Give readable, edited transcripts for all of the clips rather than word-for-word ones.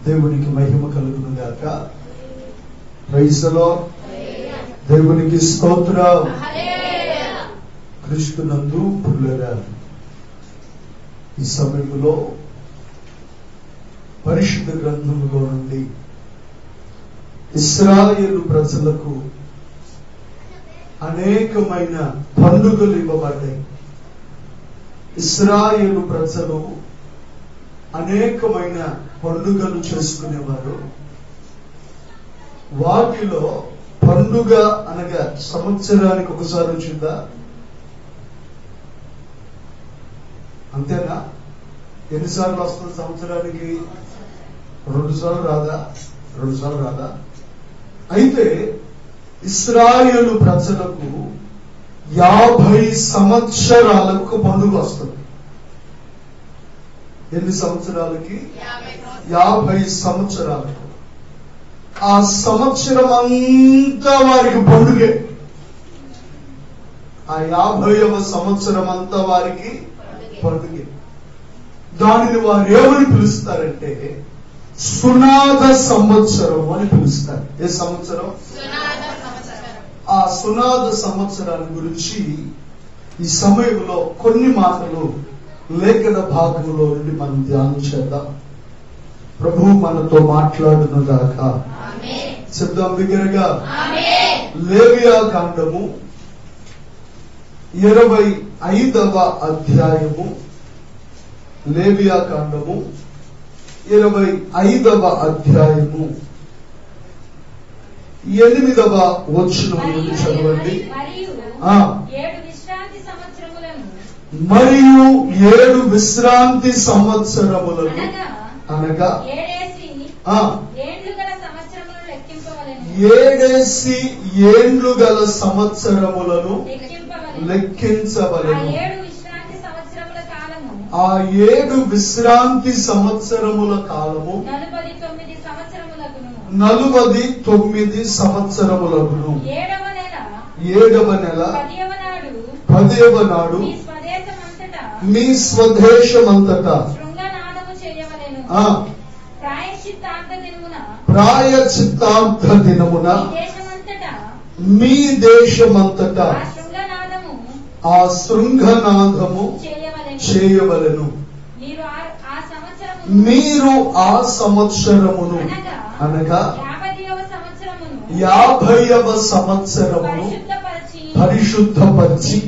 దేవునికి మహిమ కలుగును గాక. Praise the Lord. దేవునికి స్తోత్రం. క్రీస్తునందు ప్రియులారా, ఈ సమయంలో పరిశుద్ధ గ్రంథములో నుండి ఇశ్రాయేలు ప్రజలకు అనేకమైన పండుగలు ఇవ్వబడ్డాయి. ఇశ్రాయేలు ప్రజలు అనేకమైన పండుగలు చేసుకునేవారు. వాటిలో పండుగ అనగా సంవత్సరానికి ఒకసారి వచ్చిందా? అంతేనా? ఎన్నిసార్లు వస్తుంది సంవత్సరానికి? 2 సార్లు రాదా? 2 సార్లు రాదా? అయితే ఇశ్రాయేలు ప్రజలకు 50 సంవత్సరాలకు పండుగ వస్తుంది. ఎన్ని సంవత్సరాలకి? 50 సంవత్సరాలకు. ఆ సంవత్సరం అంతా వారికి పండుగే. ఆ 50వ సంవత్సరం అంతా వారికి పండుగే. దానిని వారు ఏమని పిలుస్తారంటే సునాద సంవత్సరం అని పిలుస్తారు. ఏ సంవత్సరం? ఆ సునాద సంవత్సరాన్ని గురించి ఈ సమయంలో కొన్ని మాటలు లేఖన భాగంలో నుండి మనం ధ్యానం చేద్దాం. ప్రభువు మనతో మాట్లాడునుగాక. చెప్దాం బిగ్గరగా. లేవియా కాండము 25వ అధ్యాయము. లేవియా కాండము 25వ అధ్యాయము 8వ వచనం నుండి చదవండి. మరియు 7 విశ్రాంతి సంవత్సరములను అనగా 7 ఏండ్లు గల సంవత్సరములను లెక్కించవలెను. ఆ 7 విశ్రాంతి సంవత్సరముల కాలము 49 సంవత్సరములకును. 7వ నెల 10వ నాడు మీ స్వదేశమంతటా ప్రాయశ్చిత్తార్థ దినమున మీ దేశమంతటా ఆ శృంగనాదము చేయవలెను. మీరు ఆ సంవత్సరమును అనగా 50వ సంవత్సరమును పరిశుద్ధపరిచి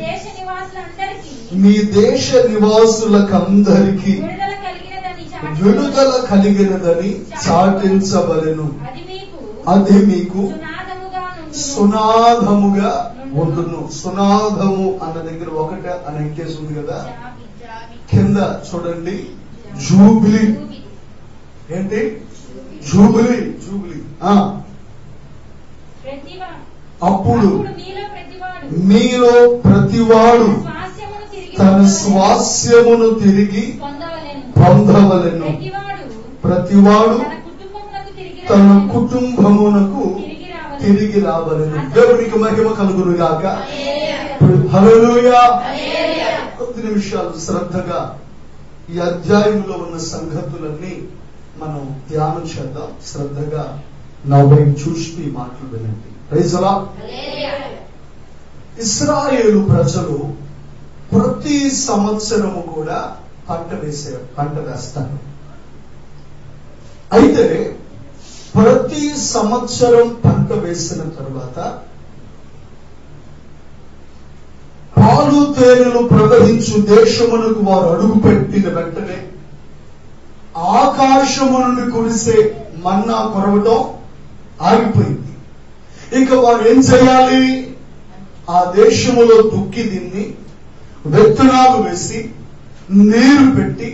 మీ దేశ నివాసులకందరికీ విడుదల కలిగినదని చాటించవలెను. అది మీకు సునాదముగా ఉండును. సునాదము అన్న దగ్గర 1 అని ఎక్కేసి ఉంది కదా, కింద చూడండి. జూబిలీ. ఏంటి? జూబిలీ. జూబిలీ. అప్పుడు మీలో ప్రతివాడు తన స్వాస్యమును తిరిగి పొందవలెను. ప్రతివాడు తన కుటుంబమునకు తిరిగి రావలెను. దేవునికి మహిమ కలుగును గాక. హల్లెలూయా. కొద్ది నిమిషాలు శ్రద్ధగా ఈ అధ్యాయంలో ఉన్న సంగతులన్నీ మనం ధ్యానం చేద్దాం. శ్రద్ధగా నా వైపు చూస్తూ ఈ మాటలు వినండి. Praise the Lord. ఇశ్రాయేలు ప్రజలు ప్రతి సంవత్సరము కూడా పంట వేస్తారు. అయితే ప్రతి సంవత్సరం పంట వేసిన తరువాత పాలు తేనెలు ప్రవహించు దేశమునకు వారు అడుగు పెట్టిన వెంటనే ఆకాశము నుండి కురిసే మన్నా కురవటం ఆగిపోయింది. ఇక వారు ఏం చేయాలి? ఆ దేశములో దుక్కి దిన్ని విత్తనాలు వేసి నీరు పెట్టి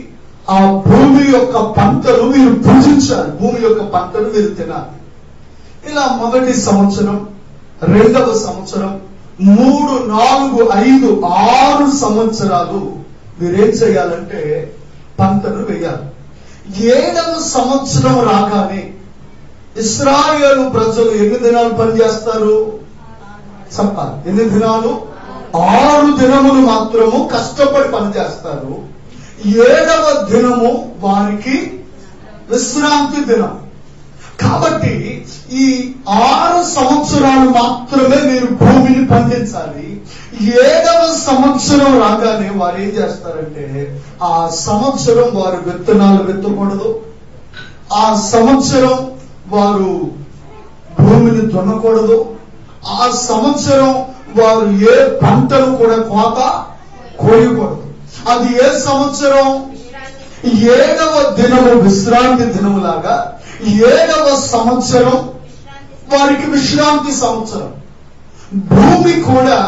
ఆ భూమి యొక్క పంటను మీరు పూజించాలి. భూమి యొక్క పంటను మీరు తినాలి. ఇలా మొదటి సంవత్సరం, 2వ సంవత్సరం, 3, 4, 5, 6 సంవత్సరాలు మీరేం చేయాలంటే పంటను వేయాలి. 7వ సంవత్సరం రాగానే ఇశ్రాయేలు ప్రజలు ఎన్ని దినాలు పనిచేస్తారు చెప్పాలి? ఎన్ని దినాలు? 6 దినములు మాత్రము కష్టపడి పనిచేస్తారు. 7వ దినము వారికి విశ్రాంతి దినం. కాబట్టి ఈ 6 సంవత్సరాలు మాత్రమే మీరు భూమిని పండించాలి. 7వ సంవత్సరం రాగానే వారు ఏం చేస్తారంటే ఆ సంవత్సరం వారు విత్తనాలు విత్తకూడదు, ఆ సంవత్సరం వారు భూమిని దున్నకూడదు, ఆ సంవత్సరం వారు ఏ పంటను కూడా కోత కోయకూడదు. అది ఏ సంవత్సరం? 7వ దినము విశ్రాంతి దినములాగా 7వ సంవత్సరం వారికి విశ్రాంతి సంవత్సరం. భూమి కూడా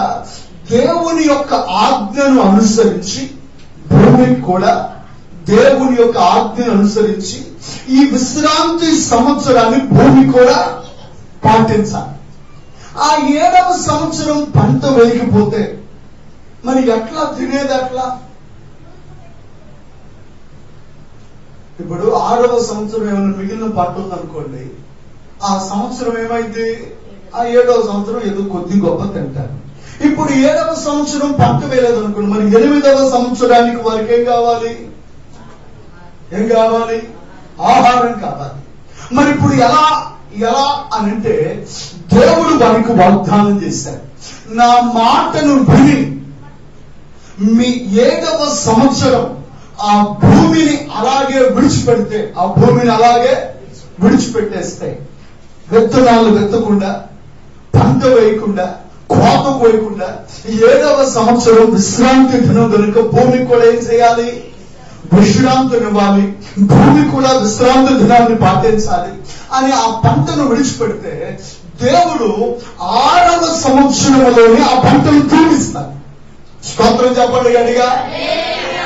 దేవుని యొక్క ఆజ్ఞను అనుసరించి ఈ విశ్రాంతి సంవత్సరాన్ని భూమి కూడా పాటించాలి. ఆ 7వ సంవత్సరం పంట వేయకపోతే మరి ఎట్లా తినేది? ఎట్లా? ఇప్పుడు 6వ సంవత్సరం ఏమైనా మిగిలిన పంట ఉందనుకోండి, ఆ సంవత్సరం ఏమైంది? ఆ 7వ సంవత్సరం ఏదో కొద్ది గొప్ప తింటారు. ఇప్పుడు 7వ సంవత్సరం పంట వేయలేదు అనుకోండి, మరి 8వ సంవత్సరానికి వారికి ఏం కావాలి? ఆహారం కావాలి. మరి ఇప్పుడు ఎలా అని అంటే దేవుడు వారికి వాగ్దానం చేశారు, నా మాటను విని మీ 7వ సంవత్సరం ఆ భూమిని అలాగే విడిచిపెట్టేస్తే విత్తనాలు విత్తకుండా, పంట వేయకుండా, కోత కోయకుండా 7వ సంవత్సరం విశ్రాంతి దినం కనుక భూమి కూడా ఏం చేయాలి? విశ్రాంతినివ్వాలి. భూమి కూడా విశ్రాంతి దినాన్ని పాటించాలి అని ఆ పంటను విడిచిపెడితే దేవుడు 6వ సంవత్సరంలోనే ఆ పంటను తీపిస్తాడు. స్తోత్రం చెప్పండి గట్టిగా.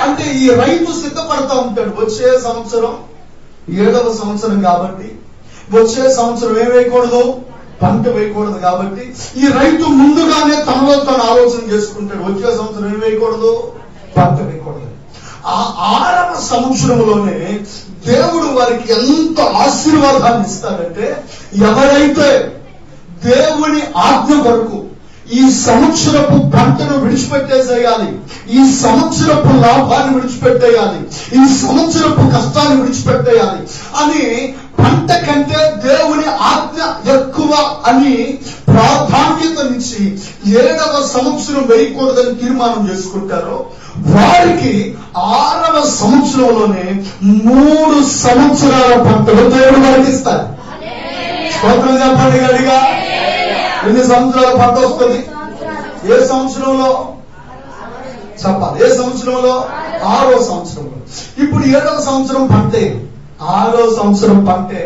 అంటే ఈ రైతు సిద్ధపడతా ఉంటాడు, వచ్చే సంవత్సరం 7వ సంవత్సరం కాబట్టి వచ్చే సంవత్సరం ఏం వేయకూడదు? పంట వేయకూడదు. కాబట్టి ఈ రైతు ముందుగానే తనలో తాను ఆలోచన చేసుకుంటాడు, వచ్చే సంవత్సరం ఏం వేయకూడదు? పంట వేయకూడదు. ఆ 6వ సంవత్సరంలోనే దేవుడు వారికి ఎంత ఆశీర్వాదాన్ని ఇస్తాడంటే, ఎవరైతే దేవుని ఆజ్ఞ వరకు ఈ సంవత్సరపు పంటను విడిచిపెట్టేసేయాలి, ఈ సంవత్సరపు లాభాన్ని విడిచిపెట్టేయాలి, ఈ సంవత్సరపు కష్టాన్ని విడిచిపెట్టేయాలి అని, పంట కంటే దేవుని ఆజ్ఞ ఎక్కువ అని ప్రాధాన్యతనిచ్చి 7వ సంవత్సరం వేయకూడదని తీర్మానం చేసుకుంటారో వారికి 6వ సంవత్సరంలోనే 3 సంవత్సరాల పంటలు దేవుడు వారికి ఇస్తారు. స్తోత్రం చెప్పండి గట్టిగా. ఎన్ని సంవత్సరాల పంట వస్తుంది? ఏ సంవత్సరంలో చెప్పాలి? ఏ సంవత్సరంలో? 6వ సంవత్సరంలో. ఇప్పుడు 7వ సంవత్సరం పంటే, 6వ సంవత్సరం పంటే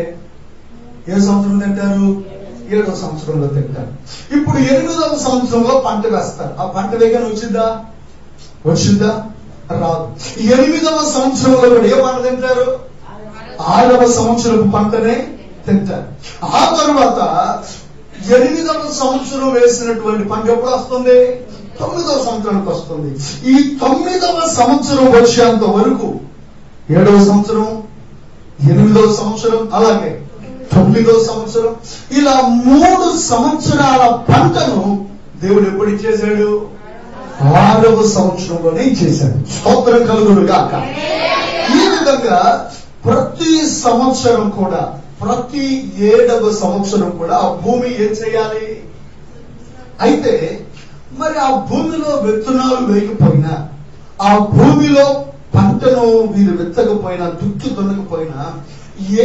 ఏ సంవత్సరం తింటారు? 7వ సంవత్సరంలో తింటారు. ఇప్పుడు 8వ సంవత్సరంలో పంట వేస్తారు. ఆ పంట వేగన వచ్చిందా? రాదు. 8వ సంవత్సరంలో కూడా ఏ పంట తింటారు? 6వ సంవత్సరపు పంటనే తింటారు. ఆ తర్వాత 8వ సంవత్సరం వేసినటువంటి పంట ఎప్పుడు వస్తుంది? 9వ సంవత్సరానికి వస్తుంది. ఈ 9వ సంవత్సరం వచ్చేంత వరకు 7వ సంవత్సరం, 8వ సంవత్సరం, అలాగే 9వ సంవత్సరం, ఇలా 3 సంవత్సరాల పంటను దేవుడు ఎప్పుడు ఇచ్చేశాడు? 6వ సంవత్సరంలోనే ఇచ్చేశాడు. స్తోత్రం కలుగును గాక. ఈ విధంగా ప్రతి సంవత్సరం కూడా, ప్రతి 7వ సంవత్సరం కూడా ఆ భూమి ఏం చేయాలి? అయితే మరి ఆ భూమిలో విత్తనాలు వేయకపోయినా, ఆ భూమిలో పంటను వీరు విత్తకపోయినా, దుక్కి దున్నకపోయినా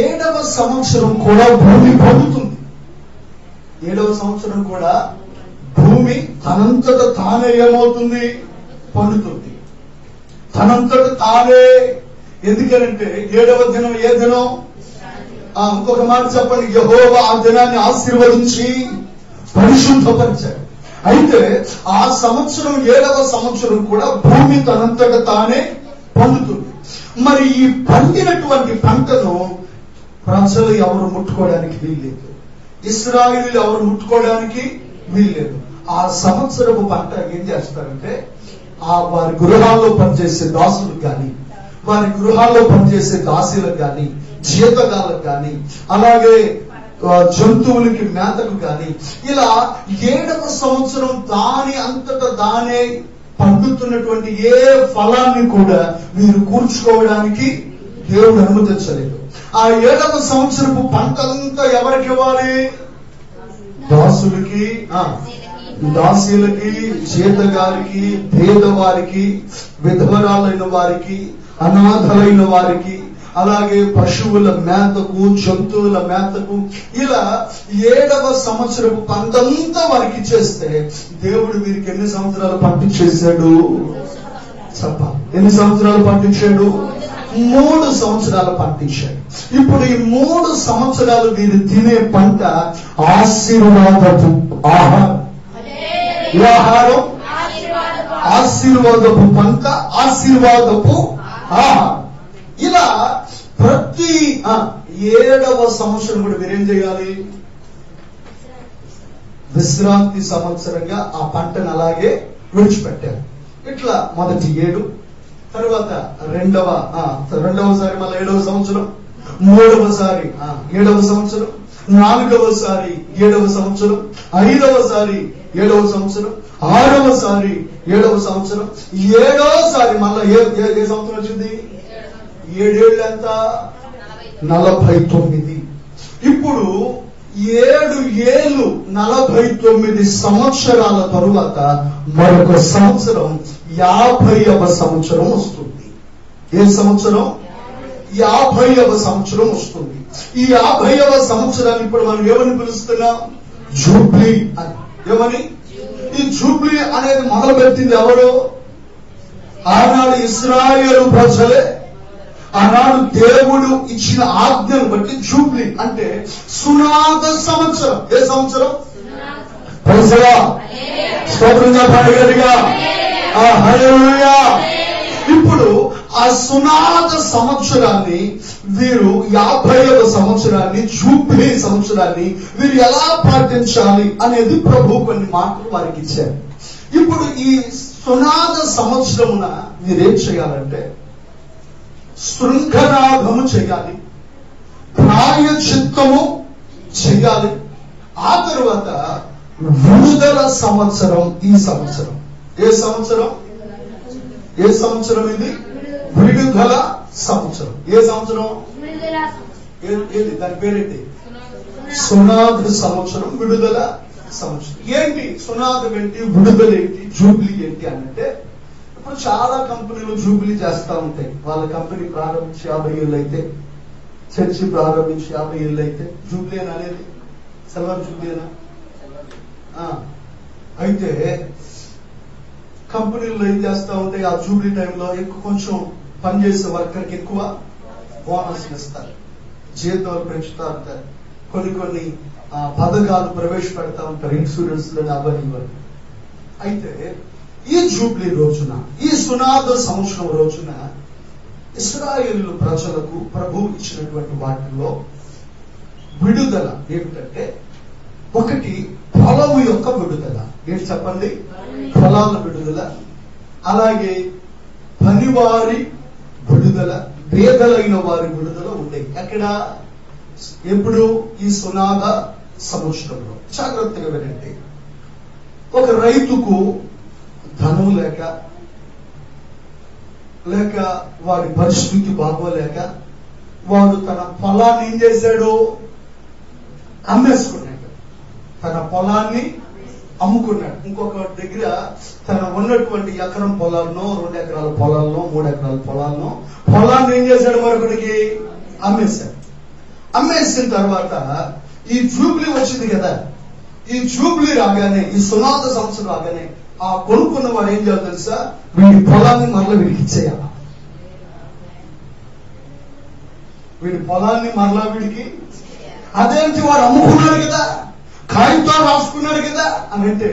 7వ సంవత్సరం కూడా భూమి పండుతుంది. 7వ సంవత్సరం కూడా భూమి తనంతట తానే ఏమవుతుంది? పండుతుంది. తనంతట తానే. ఎందుకనంటే 7వ దినం ఏ దినం? ఇంకొక మాట చెప్పండి, యెహోవా ఆ దినాన్ని ఆశీర్వదించి పరిశుద్ధపరిచాడు. అయితే ఆ సంవత్సరం 7వ సంవత్సరం కూడా భూమి తనంతట తానే పండుతుంది. మరి ఈ పండినటువంటి పంటను ప్రజలు ఎవరు ముట్టుకోవడానికి వీల్లేదు, ఇశ్రాయేలీయులు ఎవరు ముట్టుకోవడానికి వీల్లేదు. ఆ సంవత్సరపు పంట ఏం చేస్తారంటే వారి గృహాల్లో పనిచేసే దాసులకు కానీ, వారి గృహాల్లో పనిచేసే దాసీలకు కానీ, జీతగాళ్ళకు కానీ, అలాగే జంతువులకి మేతకు కానీ, ఇలా 7వ సంవత్సరం దాని అంతటా దానే పండుతున్నటువంటి ఏ ఫలాన్ని కూడా మీరు కూర్చుకోవడానికి దేవుడు అనుమతించలేదు. ఆ 7వ సంవత్సరపు పంటంతా ఎవరికి ఇవ్వాలి? దాసులకి, దాసీలకి, చేతగారికి, పేదవారికి, విధవరాలైన వారికి, అనాథలైన వారికి, అలాగే పశువుల మేతకు, జంతువుల మేతకు, ఇలా 7వ సంవత్సరపు పంటంతా వారికి ఇచ్చేస్తే దేవుడు వీరికి ఎన్ని సంవత్సరాలు పంపించేశాడు చెప్పాలి? ఎన్ని సంవత్సరాలు పంపించాడు? 3 సంవత్సరాలు పంపించాడు. ఇప్పుడు ఈ 3 సంవత్సరాలు వీరు తినే పంట ఆశీర్వాదపు ఆహారం. ఆశీర్వాదపు పంట, ఆశీర్వాదపు ఆహారం. ఇలా ప్రతి 7వ సంవత్సరం కూడా మీరేం చేయాలి? విశ్రాంతి సంవత్సరంగా ఆ పంటను అలాగే విడిచిపెట్టారు. ఇట్లా మొదటి 7, తర్వాత రెండవసారి మళ్ళీ 7వ సంవత్సరం, 3వసారి 7వ సంవత్సరం, 4వసారి 7వ సంవత్సరం, 5వసారి 7వ సంవత్సరం, 6వసారి 7వ సంవత్సరం, 7వసారి మళ్ళా ఏ సంవత్సరం వచ్చింది? 7 ఏళ్ళు ఎంత? 49. ఇప్పుడు 7 ఏళ్ళు 49 సంవత్సరాల తరువాత మరొక సంవత్సరం 50వ సంవత్సరం వస్తుంది. ఏ సంవత్సరం? 50వ సంవత్సరం వస్తుంది. ఈ 50వ సంవత్సరాన్ని ఇప్పుడు మనం ఏమని పిలుస్తున్నాం? జూబ్లీ అని. ఏమని? ఈ జూబ్లీ అనేది మొదలుపెట్టింది ఎవరు? ఆనాడు ఇశ్రాయేలు ప్రజలే. ఆనాడు దేవుడు ఇచ్చిన ఆజ్ఞను బట్టి జూబ్లీ అంటే సునాద సంవత్సరం. ఏ సంవత్సరం? ప్రజలా స్తోత్రంగా పాడగలిగా హల్లెలూయా. ఇప్పుడు ఆ సునాద సంవత్సరాన్ని వీరు 50వ సంవత్సరాన్ని, జూబ్లీ సంవత్సరాన్ని వీరు ఎలా పాటించాలి అనేది ప్రభు కొన్ని మాటలు వారికి ఇచ్చారు. ఇప్పుడు ఈ సునాద సంవత్సరమున మీరేం చేయాలంటే శృంఖనాభము చేయాలి, ప్రాయచిత్తము చేయాలి. ఆ తరువాత విడుదల సంవత్సరం. ఈ సంవత్సరం ఏ సంవత్సరం? ఏ సంవత్సరం ఇది? విడుదల సంవత్సరం. ఏ సంవత్సరం? ఏది దాని పేరేంటి? సునాద సంవత్సరం, విడుదల సంవత్సరం. ఏంటి సునాదం ఏంటి, విడుదల ఏంటి, జూబ్లీ ఏంటి అంటే, ఇప్పుడు చాలా కంపెనీలు జూబ్లీ చేస్తా ఉంటాయి. వాళ్ళ కంపెనీ ప్రారంభించి 50 ఏళ్ళు అయితే, చర్చి ప్రారంభించి 50 ఏళ్ళు అయితే జూబ్లీ అని అనేది సిల్వర్ జూబ్లీనా? అయితే కంపెనీల్లో ఏం చేస్తా ఉంటాయి, ఆ జూబ్లీ టైంలో ఎక్కువ కొంచెం పనిచేసే వర్కర్కి ఎక్కువ బోనస్ ఇస్తారు, జీతాలు పెంచుతా ఉంటారు, కొన్ని పథకాలు ప్రవేశపెడతా ఉంటారు, ఇన్సూరెన్స్ అవన్నీ. అయితే ఈ జూబ్లీ రోజున, ఈ సునాద సంవత్సరం రోజున ఇశ్రాయేలు ప్రజలకు ప్రభు ఇచ్చినటువంటి వాటిలో విడుదల ఏమిటంటే, ఒకటి పొలము యొక్క విడుదల. ఏంటి చెప్పండి? పొలాల విడుదల. అలాగే పనివారి విడుదల, పేదలైన వారి విడుదల ఉన్నాయి. ఎక్కడ? ఎప్పుడు? ఈ సునాద సంవత్సరంలో. జాగ్రత్తగా వినండి. ఒక రైతుకు ధనం లేక వాడి పరిస్థితి బాగోలేక వాడు తన పొలాన్ని ఏం చేశాడు? అమ్మేసుకున్నాడు. తన పొలాన్ని అమ్ముకున్నాడు. ఇంకొక దగ్గర తన ఉన్నటువంటి ఎకరం పొలాలను, 2 ఎకరాల పొలాలను, 3 ఎకరాల పొలాన్ని ఏం చేశాడు? మరొకటికి అమ్మేశాడు. అమ్మేసిన తర్వాత ఈ జూబ్లీ వచ్చింది కదా, ఈ జూబ్లీ రాగానే, ఈ సునాద సంవత్సరం రాగానే ఆ కొనుక్కున్న వాడు ఏం చేయాలి తెలుసా? వీడి పొలాన్ని మరలా వీడికి ఇచ్చేయాలి. వీడి పొలాన్ని మరలా వీడికి. అదేంటి? వాడు అమ్ముకున్నాడు కదా, కాగితం రాసుకున్నాడు కదా అని అంటే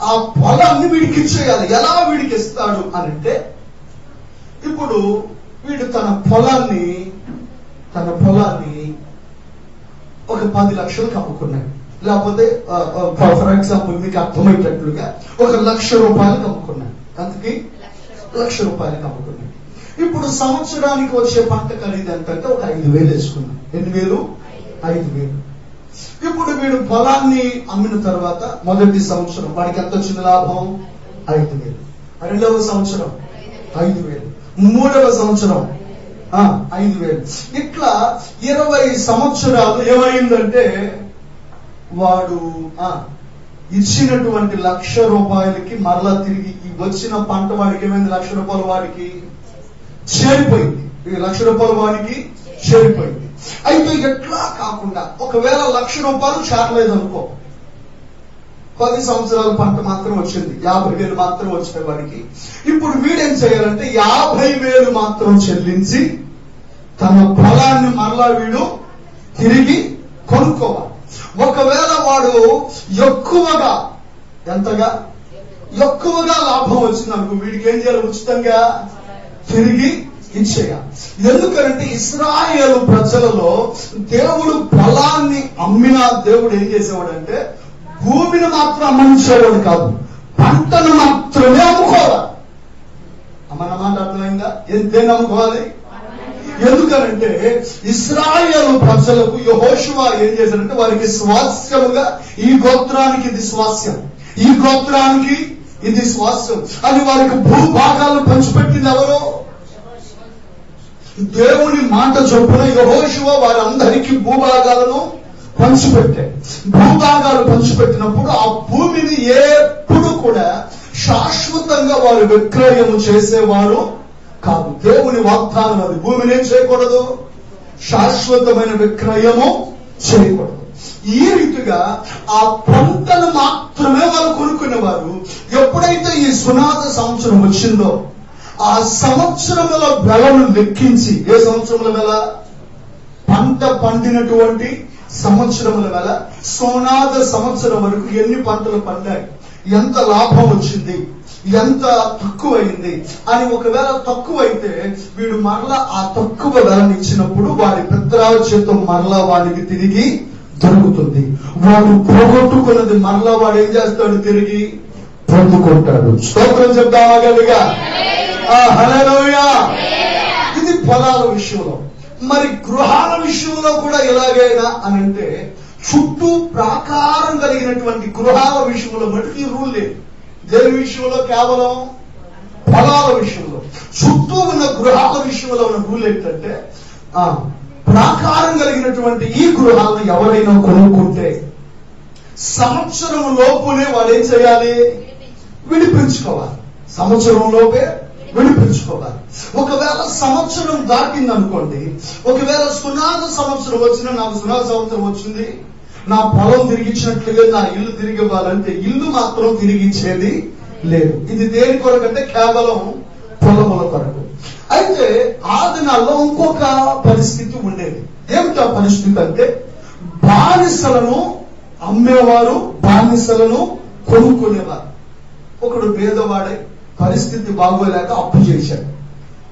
ఆ పొలాన్ని వీడికి ఇచ్చేయాలి. ఎలా వీడికి ఇస్తాడు అని అంటే, ఇప్పుడు వీడు తన పొలాన్ని ఒక 10 లక్షలకు అమ్ముకున్నాడు. లేకపోతే ఫర్ ఎగ్జాంపుల్ మీకు అర్థమయ్యేటట్లుగా 1 లక్ష రూపాయలకు అమ్ముకున్నాడు. అందుకే 1 లక్ష రూపాయలకు అమ్ముకున్నాడు. ఇప్పుడు సంవత్సరానికి వచ్చే పంట ఖరీదు ఎంతంటే ఒక 5,000 వేసుకున్నాడు. 8,000, 5,000. ఇప్పుడు వీడు పొలాన్ని అమ్మిన తర్వాత మొదటి సంవత్సరం వాడికి ఎంత వచ్చింది లాభం? 5,000. 2వ సంవత్సరం 5,000. 3వ సంవత్సరం 5,000. ఇట్లా 20 సంవత్సరాలు ఏమైందంటే వాడు ఇచ్చినటువంటి ₹1,00,000 మరలా తిరిగి వచ్చిన పంట వాడికి ఏమైంది? ₹1,00,000 వాడికి చేరిపోయింది. ₹1,00,000 వాడికి చేరిపోయింది. అయితే ఎట్లా కాకుండా ఒకవేళ ₹1,00,000 చేరలేదు అనుకో, 10 సంవత్సరాల పంట మాత్రం వచ్చింది, 50,000 మాత్రం వచ్చినాయి వాడికి. ఇప్పుడు వీడేం చేయాలంటే 50,000 మాత్రం చెల్లించి తన పొలాన్ని మరలా వీడు తిరిగి కొనుక్కోవాలి. ఒకవేళ వాడు ఎక్కువగా లాభం వచ్చింది అనుకో, వీడికి ఏం చేయాలి? ఉచితంగా తిరిగి ఇచ్చేయాలి. ఎందుకంటే ఇశ్రాయేలు ప్రజలలో దేవుడు పొలాన్ని అమ్మిన దేవుడు ఏం చేసేవాడంటే భూమిని మాత్రం అమ్మనిచ్చేవాడు కాదు, పంటను మాత్రమే అమ్ముకోవాలి. అమ్మన్న మాట అర్థమైందా? దేన్ని అమ్ముకోవాలి? ఎందుకనంటే ఇశ్రాయేలు ప్రజలకు యెహోషువ ఏం చేశాడంటే వారికి స్వాస్థ్యముగా ఈ గోత్రానికి ఇది స్వాస్థ్యం, ఈ గోత్రానికి ఇది స్వాస్థ్యం అని వారికి భూభాగాలను పంచిపెట్టింది ఎవరో? దేవుని మాట చొప్పున యెహోషువ వారందరికీ భూభాగాలను పంచిపెట్టాడు. భూభాగాలు పంచిపెట్టినప్పుడు ఆ భూమిని ఎప్పుడు కూడా శాశ్వతంగా వారు విక్రయము చేసేవారు కాదు. దేవుని వాగ్దానం అది. భూమిని ఏం చేయకూడదు? శాశ్వతమైన విక్రయము చేయకూడదు. ఈ రీతిగా ఆ పంటను మాత్రమే వాళ్ళు కొనుక్కునేవారు. ఎప్పుడైతే ఈ సునాద సంవత్సరం వచ్చిందో ఆ సంవత్సరముల వెలను లెక్కించి, ఏ సంవత్సరముల వెల? పంట పండినటువంటి సంవత్సరముల వెల. సునాద సంవత్సరం వరకు ఎన్ని పంటలు పండాయి, ఎంత లాభం వచ్చింది, ఎంత తక్కువైంది అని. ఒకవేళ తక్కువైతే వీడు మరలా ఆ తక్కువ వెలను ఇచ్చినప్పుడు వాడి పితరాల చేత మరలా వాడికి తిరిగి దొరుకుతుంది. వాడు పోగొట్టుకున్నది మరలా వాడు ఏం చేస్తాడు? తిరిగి పొందుకుంటాడు. స్తోత్రం చెప్తావా గట్టిగా? హల్లెలూయా. ఇది పొలాల విషయంలో. మరి గృహాల విషయంలో కూడా ఎలాగైనా అని అంటే చుట్టూ ప్రాకారం కలిగినటువంటి గృహాల విషయంలో మటుకు ఈ రూల్ లేదు. దేని విషయంలో? కేవలం పొలాల విషయంలో. చుట్టూ ఉన్న గృహాల విషయంలో ఉన్న రూల్ ఏంటంటే ప్రాకారం కలిగినటువంటి ఈ గృహాలను ఎవరైనా కొనుక్కుంటే సంవత్సరం లోపునే వాడు ఏం చేయాలి? విడిపించుకోవాలి. సంవత్సరం లోపే విడిపించుకోవాలి. ఒకవేళ సంవత్సరం దాటిందనుకోండి, ఒకవేళ సునాద సంవత్సరం వచ్చినా, నాకు సునాద సంవత్సరం వచ్చింది, నా పొలం తిరిగిచ్చినట్లుగా నా ఇల్లు తిరిగి ఇవ్వాలంటే ఇల్లు మాత్రం తిరిగిచ్చేది లేదు. ఇది దేని కొరకంటే కేవలం పొలముల కొరకు. అయితే ఆ దినాల్లో ఇంకొక పరిస్థితి ఉండేది. ఏమిటా పరిస్థితి అంటే బానిసలను అమ్మేవారు, బానిసలను కొనుక్కునేవారు. ఒకడు పేదవాడై పరిస్థితి బాగోలేక అప్పు చేశాడు.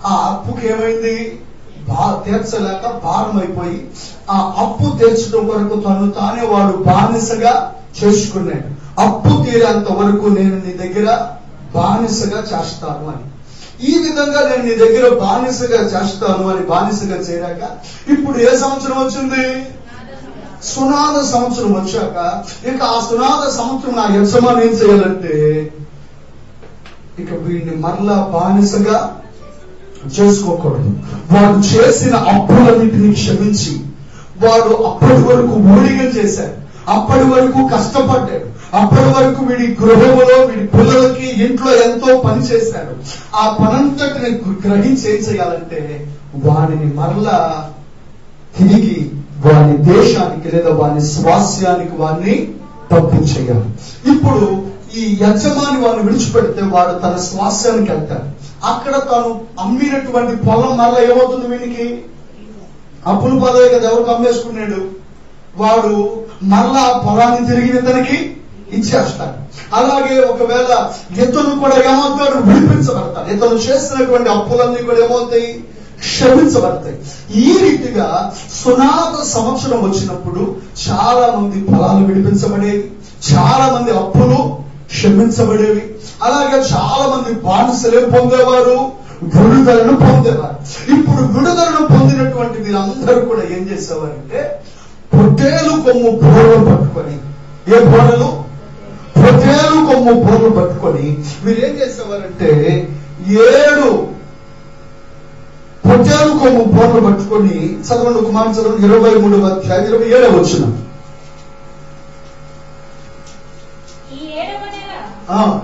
ఆ అప్పుకి ఏమైంది? తీర్చలేక భారం అయిపోయి ఆ అప్పు తీర్చడం వరకు తానే వాడు బానిసగా చేసుకున్నాడు. అప్పు తీరేంత వరకు నేను నీ దగ్గర బానిసగా చేస్తాను అని. ఈ విధంగా నేను నీ దగ్గర బానిసగా చేస్తాను అని బానిసగా చేరాక ఇప్పుడు ఏ సంవత్సరం వచ్చింది? సునాద సంవత్సరం వచ్చాక ఇక ఆ సునాద సంవత్సరం నా యజమాని ఏం చేయాలంటే ఇక వీడిని మరలా బానిసగా చేసుకోకూడదు. వాడు చేసిన అప్పులన్నింటినీ క్షమించి, వాడు అప్పటి వరకు ఊడిగం చేశాడు, అప్పటి వరకు కష్టపడ్డాడు, అప్పటి వరకు వీడి గృహంలో వీడి పిల్లలకి ఇంట్లో ఎంతో పని చేశాడు, ఆ పనంతటిని గ్రహించి ఏం చేయాలంటే వాడిని మరలా తిరిగి వాని దేశానికి లేదా వాని స్వాస్యానికి వాడిని పంపించేయాలి. ఇప్పుడు ఈ యజమాని వాడిని విడిచిపెడితే వాడు తన స్వాస్యానికి వెళ్తాడు. అక్కడ తను అమ్మినటువంటి పొలం మళ్ళా ఏమవుతుంది? వీనికి అప్పులు పదవి కదా, ఎవరికి అమ్మేసుకున్నాడు వాడు మళ్ళా పొలాన్ని తిరిగి ఇతనికి ఇచ్చేస్తాడు. అలాగే ఒకవేళ ఇతను కూడా ఏమవుతాడు? విడిపించబడతాడు. ఇతను చేసినటువంటి అప్పులన్నీ కూడా ఏమవుతాయి? క్షమించబడతాయి. ఈ రీతిగా సునాద సంవత్సరం వచ్చినప్పుడు చాలా మంది పొలాలు విడిపించబడేవి, చాలా మంది అప్పులు క్షమించబడేవి. అలాగే చాలా మంది బానిసలే పొందేవారు, విడుదలను పొందేవారు. ఇప్పుడు విడుదలను పొందినటువంటి వీరందరూ కూడా ఏం చేసేవారంటే పొట్టేలు కొమ్ము బోర్లు పట్టుకొని, ఏ బోర్లు? పొట్టేలు కొమ్ము బోర్లు పట్టుకొని వీరు ఏం చేసేవారంటే 7 పొట్టేలు కొమ్ము పోర్లు పట్టుకొని చదవండి. ఒక మాట చదవండి. 23వ అధ్యాయం 27వ వచనం. ఈ 7వ నెల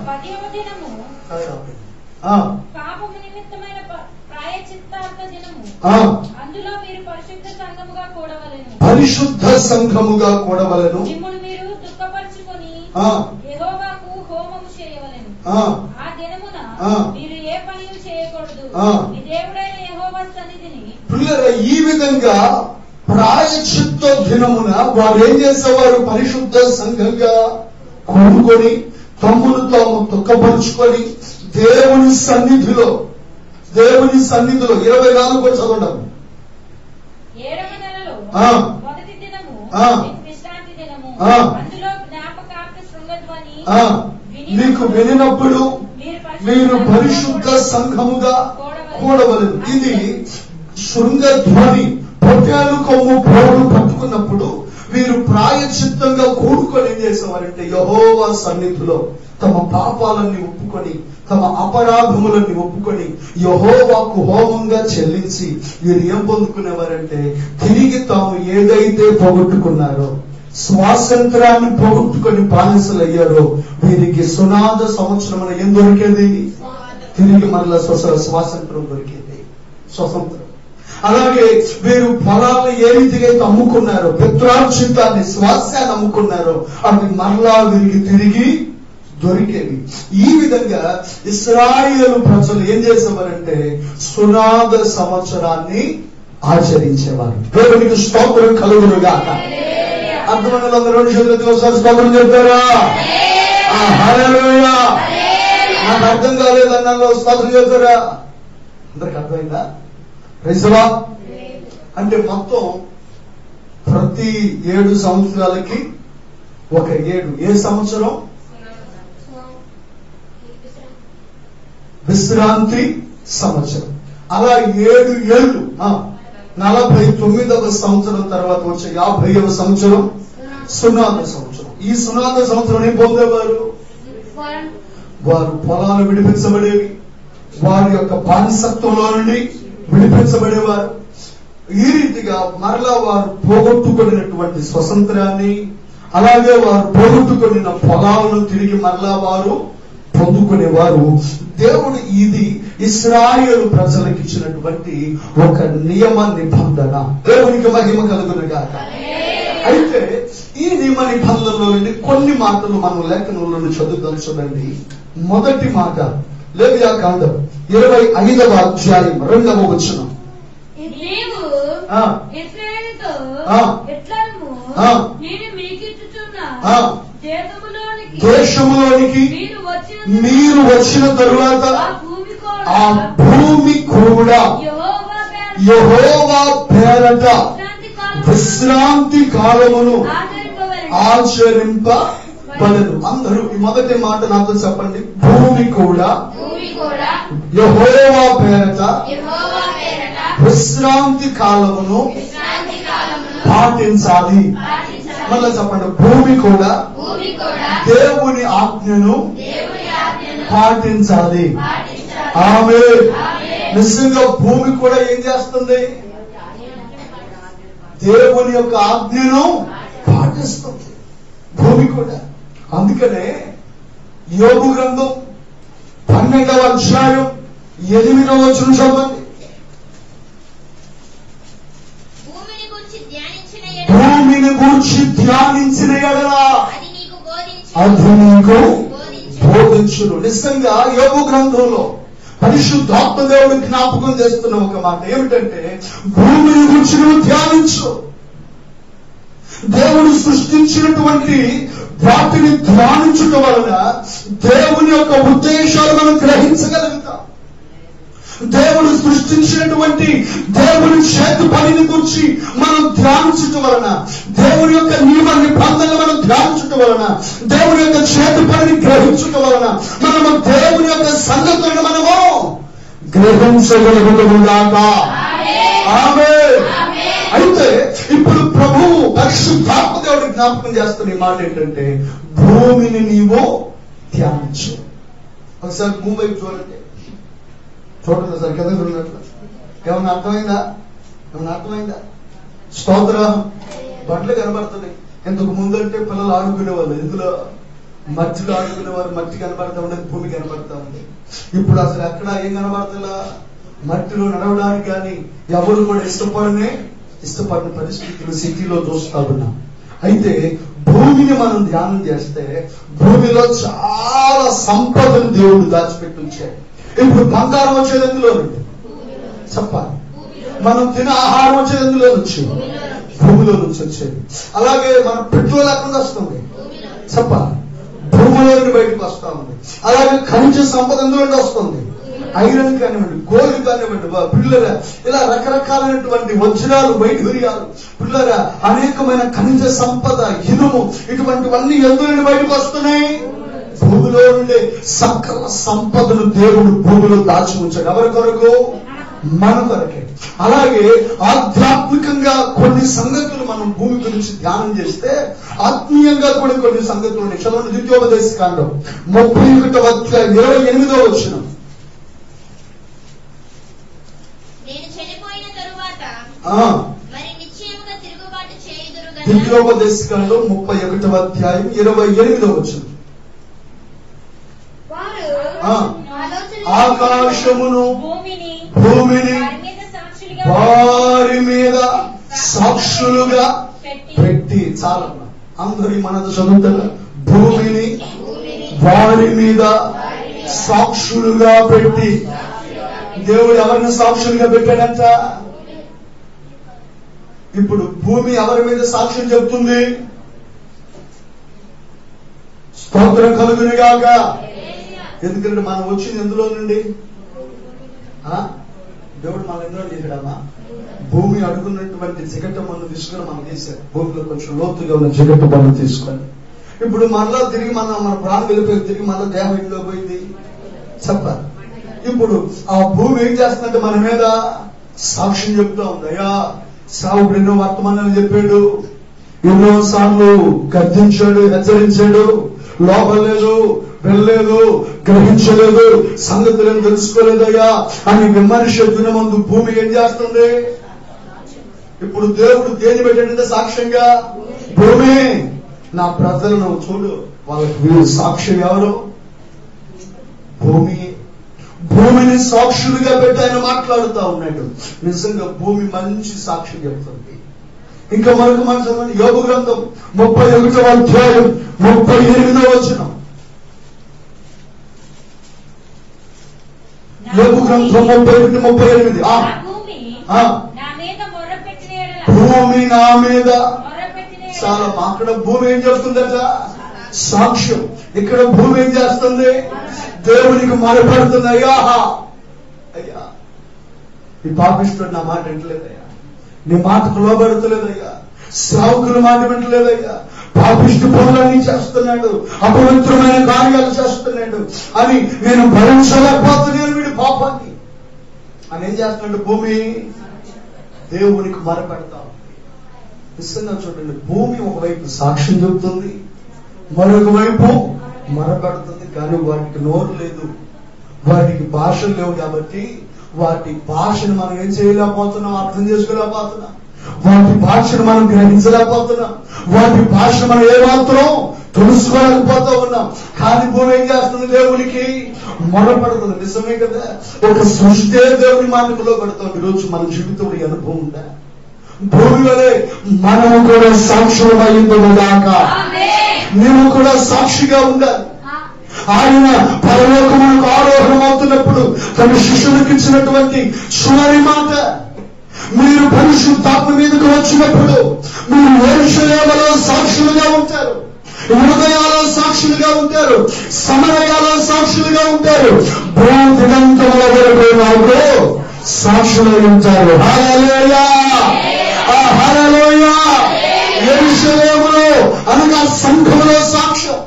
10వ దినము పాపము నిమిత్తమైన ప్రాయశ్చిత్తార్థ దినము. అందులో మీరు పరిశుద్ధ సంఘముగా కూడవలెను. పరిశుద్ధ సంఘముగా కూడవలెను. మిమ్మును మీరు దుఃఖపరచుకొని యెహోవాకు హోమము చేయవలెను. ఆ దినమున మీరు ఏ పని చేయకూడదు. మీ దేవుడైన యెహోవా సన్నిధిని. ఈ విధంగా ప్రాయశ్చిత్త దినమున వారు ఏం చేసేవారు? పరిశుద్ధ సంఘంగా కూడుకొని తమ్మును తాము దుఃఖపరుచుకొని దేవుని సన్నిధిలో 24 చదవడం. 7వ నెలలో మొదటి దినము విశ్రాంతి దినము. అందులో జ్ఞాపకార్థ శృంగధ్వని మీకు వినినప్పుడు మీరు పరిశుద్ధ సంఘముగా కూడవలెను. ఇది శృంగధ్వని. పొట్టేలు కొమ్ము పోరు పట్టుకున్నప్పుడు వీరు ప్రాయశ్చిత్తంగా కూడుకొని ఏం చేసేవారంటే యెహోవా సన్నిధిలో తమ పాపాలన్నీ ఒప్పుకొని తమ అపరాధములన్నీ ఒప్పుకొని యెహోవాకు హోమంగా చెల్లించి వీరు ఏం పొందుకునేవారంటే తిరిగి తాము ఏదైతే పోగొట్టుకున్నారో, స్వాతంత్రాన్ని పోగొట్టుకొని బానిసలయ్యారో వీరికి సునాద సంవత్సరమున ఏం దొరికేది? తిరిగి మరలా స్వాతంత్రం దొరికేది, స్వతంత్రం. అలాగే వీరు పొలాలు ఏ రీతిగా అయితే అమ్ముకున్నారో, పిత్రార్జితాన్ని స్వాస్యాన్ని అమ్ముకున్నారో అవి మరలా వీరికి తిరిగి దొరికేవి. ఈ విధంగా ఇశ్రాయేలు ప్రజలు ఏం చేసేవారంటే సునాద సంవత్సరాన్ని ఆచరించేవారు. దేవునికి స్తోత్రం కలుగునుగాక. అర్థమైన అందరూ ఒకసారి స్తోత్రం చెప్తారా? హల్లెలూయా. నాకు అర్థం కాలేదన్నా స్తోత్రం చెప్తారా? అందరికి అర్థమైందా? ప్రైజ్లా. అంటే మొత్తం ప్రతి 7 సంవత్సరాలకి ఒక 7. ఏ సంవత్సరం? విశ్రాంతి సంవత్సరం. అలా 7 ఏళ్ళు. 49వ సంవత్సరం తర్వాత వచ్చే 50వ సంవత్సరం సునాద సంవత్సరం. ఈ సునాద సంవత్సరం ఏం పొందేవారు? వారు పొలాలు విడిపించబడేవి, వారి యొక్క బానిసత్వంలో నుండి విడిపించబడేవారు. ఈ రీతిగా మరలా వారు పోగొట్టుకున్నటువంటి స్వతంత్రాన్ని, అలాగే వారు పోగొట్టుకున్న పొలాలను తిరిగి మరలా వారు పొందుకునేవారు. దేవుడు ఇది ఇశ్రాయేలు ప్రజలకు ఇచ్చినటువంటి ఒక నియమ నిబంధన. దేవునికి మహిమ కలుగునుగాక. అయితే ఈ నియమ నిబంధనలో నుండి కొన్ని మాటలు మనం లేఖనంలో చదువుతాం. చూడండి. మొదటి మాట లేవియాకాండం 25వ అధ్యాయం 2వ వచనం. దేశములోనికి మీరు వచ్చిన తరువాత ఆ భూమి కూడా యెహోవా పేరట విశ్రాంతి కాలమును ఆచరింపబడెను. అందరూ ఈ మొదటి మాట నాతో చెప్పండి. భూమి కూడా యెహోవా పేరట విశ్రాంతి కాలమును పాటించాలి. మళ్ళా చెప్పండి. భూమి కూడా దేవుని ఆజ్ఞను పాటించాలి. ఆమేన్. నిజంగా భూమి కూడా ఏం చేస్తుంది? దేవుని యొక్క ఆజ్ఞను పాటిస్తుంది భూమి కూడా. అందుకనే యోబు గ్రంథం 12వ అధ్యాయం 8వ వచనం చదవండి. భూమిని గూర్చి ధ్యానించిన ఎడల అది నీకు బోధించును. నిజంగా యోబు గ్రంథంలో పరిశుద్ధాత్మ దేవుడు జ్ఞాపకం చేస్తున్న ఒక మాట ఏమిటంటే, భూమిని గురించి నువ్వు ధ్యానించు. దేవుడు సృష్టించినటువంటి వాటిని ధ్యానించడం వలన దేవుని యొక్క ఉద్దేశాలు మనం గ్రహించగలుగుతాం. దేవుడు సృష్టించినటువంటి దేవుని చేతి పనిని గురించి మనం ధ్యానించటం వలన, దేవుని యొక్క నియమ నిబంధనలు మనం ధ్యానించటం వలన, దేవుని యొక్క చేతి పనిని గ్రహించటం వలన మనము దేవుని యొక్క సంగతులను మనము గ్రహించగలుగుతాక. ఆమేన్. అయితే ఇప్పుడు ప్రభువు పరిశుద్ధాత్మ దేవుడు జ్ఞాపకం చేస్తున్న ఈ మాట ఏంటంటే, భూమిని నీవు ధ్యానించు. ఒకసారి భూమి వైపు చూడండి. చూడండి సార్, కింద చూడట్ల. ఏమన్నా అర్థమైందా? స్తోత్రం. బండ్లు కనబడుతుంది. ఇంతకు ముందు అంటే పిల్లలు ఆడుకునేవాళ్ళు, ఇందులో మట్టిలో ఆడుకునేవారు, మట్టి కనబడతా ఉండేది, భూమి కనబడతా ఉంది. ఇప్పుడు అసలు ఎక్కడ ఏం కనబడతలా? మట్టిలో నడవడానికి కానీ ఎవరు కూడా ఇష్టపడిన పరిస్థితులు సిటీలో చూస్తా ఉన్నాం. అయితే భూమిని మనం ధ్యానం చేస్తే భూమిలో చాలా సంపదను దేవుడు దాచిపెట్టి ఉంచాడు. ఇప్పుడు బంగారం వచ్చేది ఎందులో నుండి చెప్పాలి? మనం తినే ఆహారం వచ్చేది ఎందులో నుంచి? భూమిలో నుంచి వచ్చేది. అలాగే మన పెట్రోల్ ఎక్కడ వస్తుంది చెప్పాలి? భూమిలో నుండి బయటకు వస్తా ఉంది. అలాగే ఖనిజ సంపద ఎందులో వస్తుంది? ఐరన్ కానివ్వండి, గోల్డ్ కానివ్వండి, పిల్లరా ఇలా రకరకాలైనటువంటి వజ్రాలు, వైఢూర్యాలు, పిల్లరా అనేకమైన ఖనిజ సంపద, ఇనుము, ఇటువంటివన్నీ ఎందులో బయటకు వస్తున్నాయి? భూమిలో ఉండే సకల సంపదను దేవుడు భూమిలో దాచి ఉంచాడు. ఎవరి కొరకు? మన కొరకే. అలాగే ఆధ్యాత్మికంగా కొన్ని సంగతులు మనం భూమి గురించి ధ్యానం చేస్తే ఆత్మీయంగా కూడా కొన్ని సంగతులు ఉన్నాయి. చదవండి ద్వితీయోపదేశకాండం 31వ అధ్యాయం 28వ వచనం. ద్వితీయోపదేశకాండం 31వ అధ్యాయం 28వ వచనం. ఆకాశమును భూమిని వారి మీద సాక్షులుగా పెట్టి, చాలా అందరి మనది చదువుతారా? భూమిని వారి మీద సాక్షులుగా పెట్టి. దేవుడు ఎవరిని సాక్షులుగా పెట్టాడంట? ఇప్పుడు భూమి ఎవరి మీద సాక్ష్యం చెప్తుంది? స్తోత్రం కలుగునుగాక. ఎందుకంటే మనం వచ్చింది ఎందులో నుండి? దేవుడు మన ఎందులో చేశాడమ్మా? భూమి అడుగున్నటువంటి జిగట మన్ను తీసుకుని మనం చేశారు. భూమిలో కొంచెం లోతుగా ఉన్న జిగట మన్ను తీసుకొని ఇప్పుడు మరలా తిరిగి మన ప్రాణం వెళ్ళిపోయి తిరిగి మళ్ళా దేహం ఇంట్లో పోయింది చెప్పాలి. ఇప్పుడు ఆ భూమి ఏం చేస్తుందంటే మన మీద సాక్ష్యం చెప్తా ఉంది. అయ్యా సావుడు ఎన్నో వర్తమానాలు చెప్పాడు, ఎన్నోసార్లు గర్జించాడు, హెచ్చరించాడు, లోపం లేదు, వెళ్ళలేదు, గ్రహించలేదు, సంగతులను తెలుసుకోలేదయ్యా అని విమర్శ దినమందు భూమి ఏం చేస్తుంది? ఇప్పుడు దేవుడు దేని పెట్టాడంటే సాక్ష్యంగా భూమి నా ప్రజలను చూడు, వాళ్ళకి వీళ్ళు సాక్ష్యం ఎవరు? భూమి. భూమిని సాక్షులుగా పెట్టి ఆయన మాట్లాడుతూ ఉన్నాడు. నిజంగా భూమి మంచి సాక్ష్యం చెప్తుంది. ఇంకా మరొక మాట చదవండి, యోబు గ్రంథం 31వ అధ్యాయం 38వ వచనం. యోబు గ్రంథం 31:38. భూమి నా మీద చాలా అక్కడ భూమి ఏం చేస్తుందట? సాక్ష్యం. ఇక్కడ భూమి ఏం చేస్తుంది? దేవునికి మొరపెడుతుంది. అయ్యా ఈ పాపిస్తుడు నా మాట వింటలేదయ్యా, నీ మాటకు లోబడతలేదయ్యా, సేవకుల మాట వింటలేదయ్యా, పాపిష్టి పనులన్నీ చేస్తున్నాడు, అపవిత్రమైన కార్యాలు చేస్తున్నాడు అని నేను భరించలేకపోతున్నాను వీడి పాపాన్ని అని ఏం చేస్తున్నాడు? భూమి దేవునికి మొరపెడతాం. నిజంగా చూడండి, భూమి ఒకవైపు సాక్ష్యం చెబుతుంది, మరొక వైపు మొరపెడుతుంది. కానీ వాటికి నోరు లేదు, వాటికి భాషలు లేవు. కాబట్టి వాటి భాషను మనం ఏం చేయలేకపోతున్నాం? అర్థం చేసుకోలేకపోతున్నాం. వాటి భాషను మనం గ్రహించలేకపోతున్నాం. వాటి భాష మనం ఏమాత్రం తెలుసుకోలేకపోతా ఉన్నాం. కానీ భూమి ఏం చేస్తుంది? దేవునికి మొరపెడుతుంది. నిజమే కదా? ఒక సృష్టి దేవుని మాటకు లోబడుతుంది. ఈరోజు మన జీవితంలో ఈ అనుభవం ఉందా? భూమి వలె మనము కూడా సాక్షులు అయ్యిందాక నీవు కూడా సాక్షిగా ఉండాలి. ఆయన పరలోకమునకు ఆరోహణం అవుతున్నప్పుడు తన శిష్యులకు ఇచ్చినటువంటి చివరి మాట, మీరు పరిశుద్ధాత్మ మీదకు వచ్చినప్పుడు మీరు యెరూషలేములో సాక్షులుగా ఉంటారు, హృదయాల్లో సాక్షులుగా ఉంటారు, సమరయాల్లో సాక్షులుగా ఉంటారు, భూదిగంతముల వరకు నాకు సాక్షులై ఉంటారు. హల్లెలూయా, హల్లెలూయా. యెరూషలేములో అనగా సంఘములో సాక్ష్యం,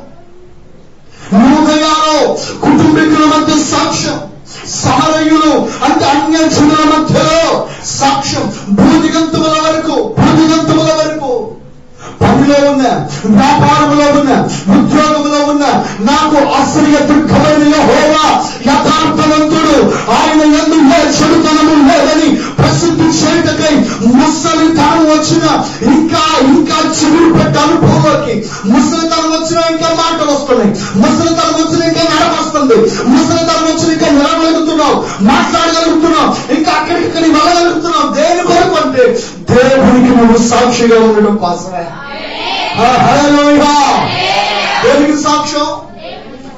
హృదయాల్లో కుటుంబీకుల మధ్య సాక్ష్యం, సమరయులు అంటే అన్యజనుల మధ్యలో సాక్ష్యం, భూదిగంతముల వరకు పనిలో ఉన్న, వ్యాపారంలో ఉన్న, ఉద్యోగంలో ఉన్న నాకు అసలు దుఃఖమైన యెహోవా యథార్థవంతుడు, ఆయన యందు ఏ చెడుతనము లేదని ప్రసిద్ధి చేయటకై ముసలితనం వచ్చిన ఇంకా ఇంకా చిగురు పెట్ట అనుభవంలోకి, ముసలితనం వచ్చిన ఇంకా మాటలు వస్తున్నాయి, ముసలితనం వచ్చిన ఇంకా నరం వస్తుంది, ముసలితనం వచ్చిన ఇంకా నిలగలుగుతున్నావు, మాట్లాడగలుగుతున్నావు, ఇంకా అక్కడికి వెళ్ళగలుగుతున్నావు. దేని కొరకు అంటే దేవునికి నువ్వు సాక్షిగా ఉండడం కోసమే. హల్లెలూయా. దేనికి సాక్ష్యం?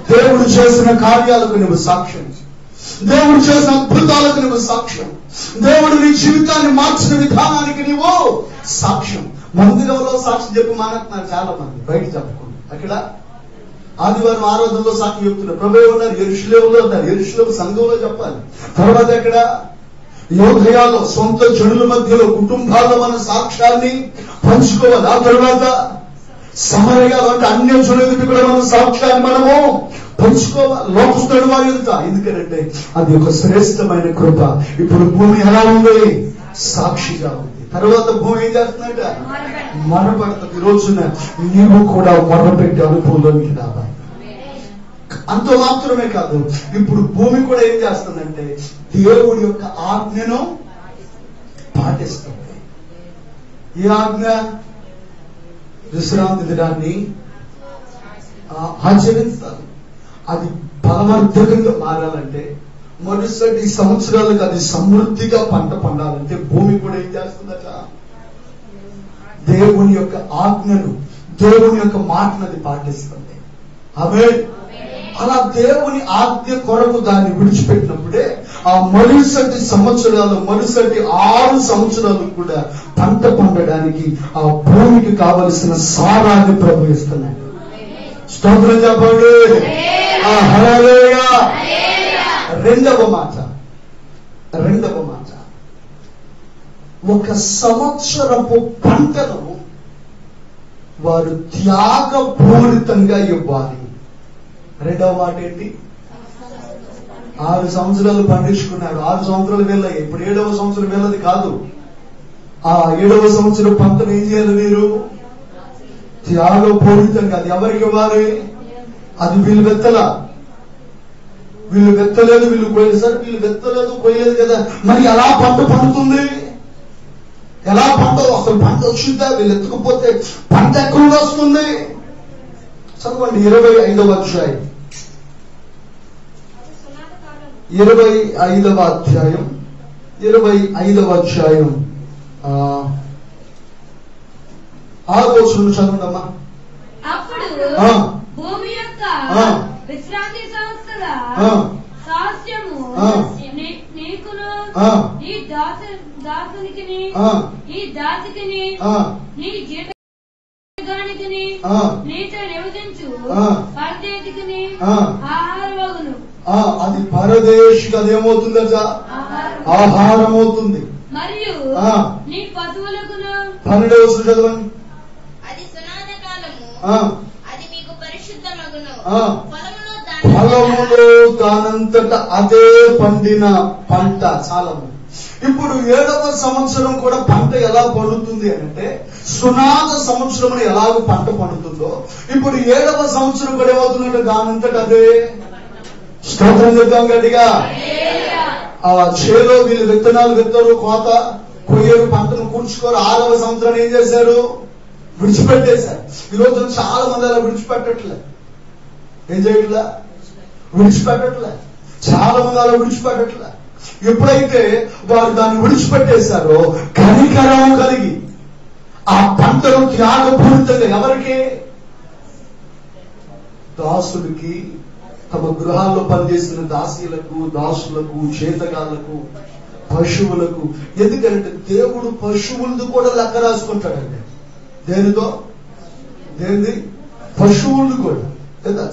దేవుడు చేసిన కార్యాలకు నువ్వు సాక్ష్యం, దేవుడు చేసిన అద్భుతాలకు నువ్వు సాక్ష్యం, దేవుడు నీ జీవితాన్ని మార్చిన విధానానికి నువ్వు సాక్ష్యం. మందిరంలో సాక్ష్యం చెప్పి మానేస్తున్నారు చాలా మంది, బయట చెప్పకుండా. అక్కడ ఆదివారం ఆరాధనలో సాక్ష్యం చెప్తున్నారు. ప్రభువే ఉన్నారు, యెరూషలేములో ఉన్నారు, యెరూషలేము సంఘంలో చెప్పాలి. తర్వాత ఎక్కడ యోధయాలో సొంత జనుల మధ్యలో కుటుంబాల్లో మన సాక్ష్యాన్ని పంచుకోవాలి. ఆ తర్వాత సమరయాలు అంటే అన్య జనులకి కూడా మన సాక్ష్యాన్ని మనము పంచుకోవాలి, లోకస్తుడు వారి ఎదుట. ఎందుకంటే అది ఒక శ్రేష్టమైన కృప. ఇప్పుడు భూమి ఎలా ఉంది? సాక్షిగా ఉంది. తర్వాత భూమి ఏం చేస్తుందంట? మొరపెడుతుంది. ఈ రోజున నీవు కూడా మొరపెట్టి అనుభవంలోనికి రావాలి. అంత మాత్రమే కాదు, ఇప్పుడు భూమి కూడా ఏం చేస్తుందంటే దేవుడి యొక్క ఆజ్ఞను పాటిస్తుంది. ఈ ఆజ్ఞ విశ్రాంతి దినాన్ని ఆచరించాలి. అది బలవర్ధకంగా మారాలంటే, మరుసటి సంవత్సరాలకు అది సమృద్ధిగా పంట పండాలంటే భూమి కూడా ఏం చేస్తుందట? దేవుని యొక్క ఆజ్ఞను, దేవుని యొక్క మాటను అది పాటిస్తుంది. ఆమేన్. అలా దేవుని ఆజ్ఞ కొరకు దాన్ని విడిచిపెట్టినప్పుడే ఆ మరుసటి సంవత్సరాలు, మరుసటి 6 సంవత్సరాలు కూడా పంట పండడానికి ఆ భూమికి కావలసిన సారాన్ని ప్రభు ఇస్తున్నాడు. స్తోత్రం చెప్పండి. హల్లెలూయా. రెండవ మాట, ఒక సంవత్సరపు పంటను వారు త్యాగపూరితంగా ఇవ్వాలి. రెండవ మాట ఏంటి? 6 సంవత్సరాలు పండించుకున్నాడు, 6 సంవత్సరాలు వెళ్ళాయి. ఇప్పుడు 7వ సంవత్సరం వెళ్ళదు కాదు. ఆ 7వ సంవత్సరం పంటను ఏం చేయాలి? మీరు త్యాగపూరితంగా. అది ఎవరికి ఇవ్వాలి? అది వీళ్ళు వెత్తలా, వీళ్ళు వెత్తలేదు, వీళ్ళు కోయలేదు. సరే, వీళ్ళు వెత్తలేదు, కోయలేదు కదా, మరి ఎలా పంట పండుతుంది? ఎలా పంట అసలు పంట వచ్చిందా? వీళ్ళు ఎత్తుకుపోతే పంట ఎక్కడ వస్తుంది? చదవండి 25వ అధ్యాయం, 25వ అధ్యాయం, 25వ అధ్యాయం 6వ వచనం చదవండమ్మా. అప్పుడు భూమి యొక్క విశ్రాంతి సంవత్సర సాస్యము నీకును ఈ దాసునికిని ఈ దాసికిని నీ జీవితానికిని నీతో నివసించు పరదేశికిని ఆహారమగును. అది పరదేశికి అదేమవుతుందట? ఆహారం అవుతుంది. మరియు నీ పశువులకును. 12వ వచనం చదవండి. అది సునాద కాలము, అది మీకు పరిశుద్ధమగును. ఫలములో దానంతట అదే పండిన పంట చాలము. ఇప్పుడు 7వ సంవత్సరం కూడా పంట ఎలా పండుతుంది అంటే, సునాద సంవత్సరం ఎలాగ పంట పండుతుందో ఇప్పుడు 7వ సంవత్సరం కూడా ఏమవుతుందంటే దానంతట అదే. స్తోత్రం చెప్తాం గట్టిగా. ఆ చేలో వీళ్ళు విత్తనాలు విత్తరు, కోత కొయ్యరు, పంటను కూర్చుకోరు. 6వ సంవత్సరం ఏం చేశారు? విడిచిపెట్టేశారు. ఈ రోజు చాలా మంది అలా విడిచిపెట్టట్లే. ఏం చేయట్లే? విడిచిపెట్టట్లే. చాలా మంది అలా విడిచిపెట్టట్లే. ఎప్పుడైతే వారు దాన్ని విడిచిపెట్టేశారో కనికరం కలిగి ఆ పంటను త్యాగపూరితంగా ఎవరికి? దాసులకి, తమ గృహాల్లో పనిచేసిన దాసీలకు, దాసులకు, చేతగాళ్లకు, పశువులకు. ఎందుకంటే దేవుడు పశువులది కూడా లెక్క రాసుకుంటాడండి. దేనితో? దేనిది? పశువులది కూడా.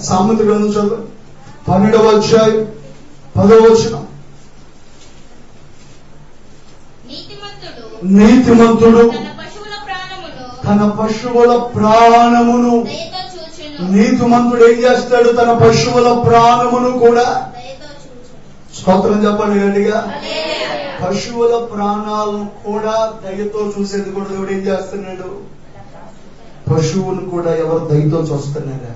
సామెత గ్రంథం చదువు 12వ అధ్యాయం 10వ వచనం. నీతిమంతుడు తన పశువుల ప్రాణమును, నీతిమంతుడు ఏం చేస్తాడు? తన పశువుల ప్రాణమును కూడా. స్తోత్రం చెప్పండి గట్టిగా. పశువుల ప్రాణాలను కూడా దయతో చూసేది కూడా దేవుడు ఏం చేస్తున్నాడు? పశువును కూడా ఎవరు దయతో చూస్తున్నారా?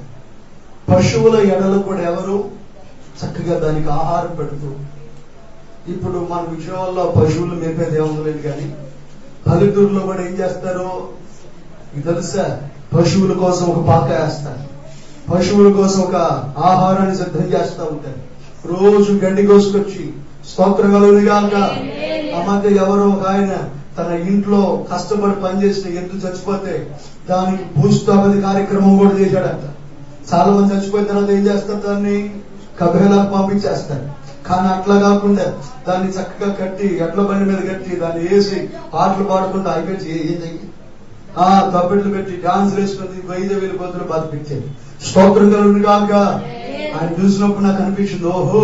పశువుల ఎడలు కూడా ఎవరు చక్కగా దానికి ఆహారం పెడుతూ ఇప్పుడు మన విషయంలో పశువులు మేపేది ఏముండలేదు, కానీ పల్లెటూరులో కూడా ఏం చేస్తారు మీకు తెలుసా? పశువుల కోసం ఒక పాక వేస్తారు, పశువుల కోసం ఒక ఆహారాన్ని సిద్ధం చేస్తూ ఉంటారు. రోజు గడ్డి కోసుకొచ్చి స్తోత్రం కలుగునిగాక. ఆ మధ్య ఎవరో ఒక ఆయన తన ఇంట్లో కష్టపడి పనిచేసిన ఎద్దు చచ్చిపోతే దానికి భూస్థాపతి కార్యక్రమం కూడా చేశాడంట. చాలా మంది చచ్చిపోయిన తర్వాత ఏం చేస్తారు? దాన్ని కబేలాకు పంపించేస్తారు. కానీ అట్లా కాకుండా దాన్ని చక్కగా కట్టి ఎడ్ల బండి మీద కట్టి దాన్ని వేసి పాటలు పాడుకుంటూ అయిపోయి తప్పెట్లు పెట్టి డాన్స్ వేసుకుని 5,000 బదులు బతికించేది. స్తోత్రం కలుగును కాక. ఆయన చూసినప్పుడు నాకు అనిపించింది, ఓహో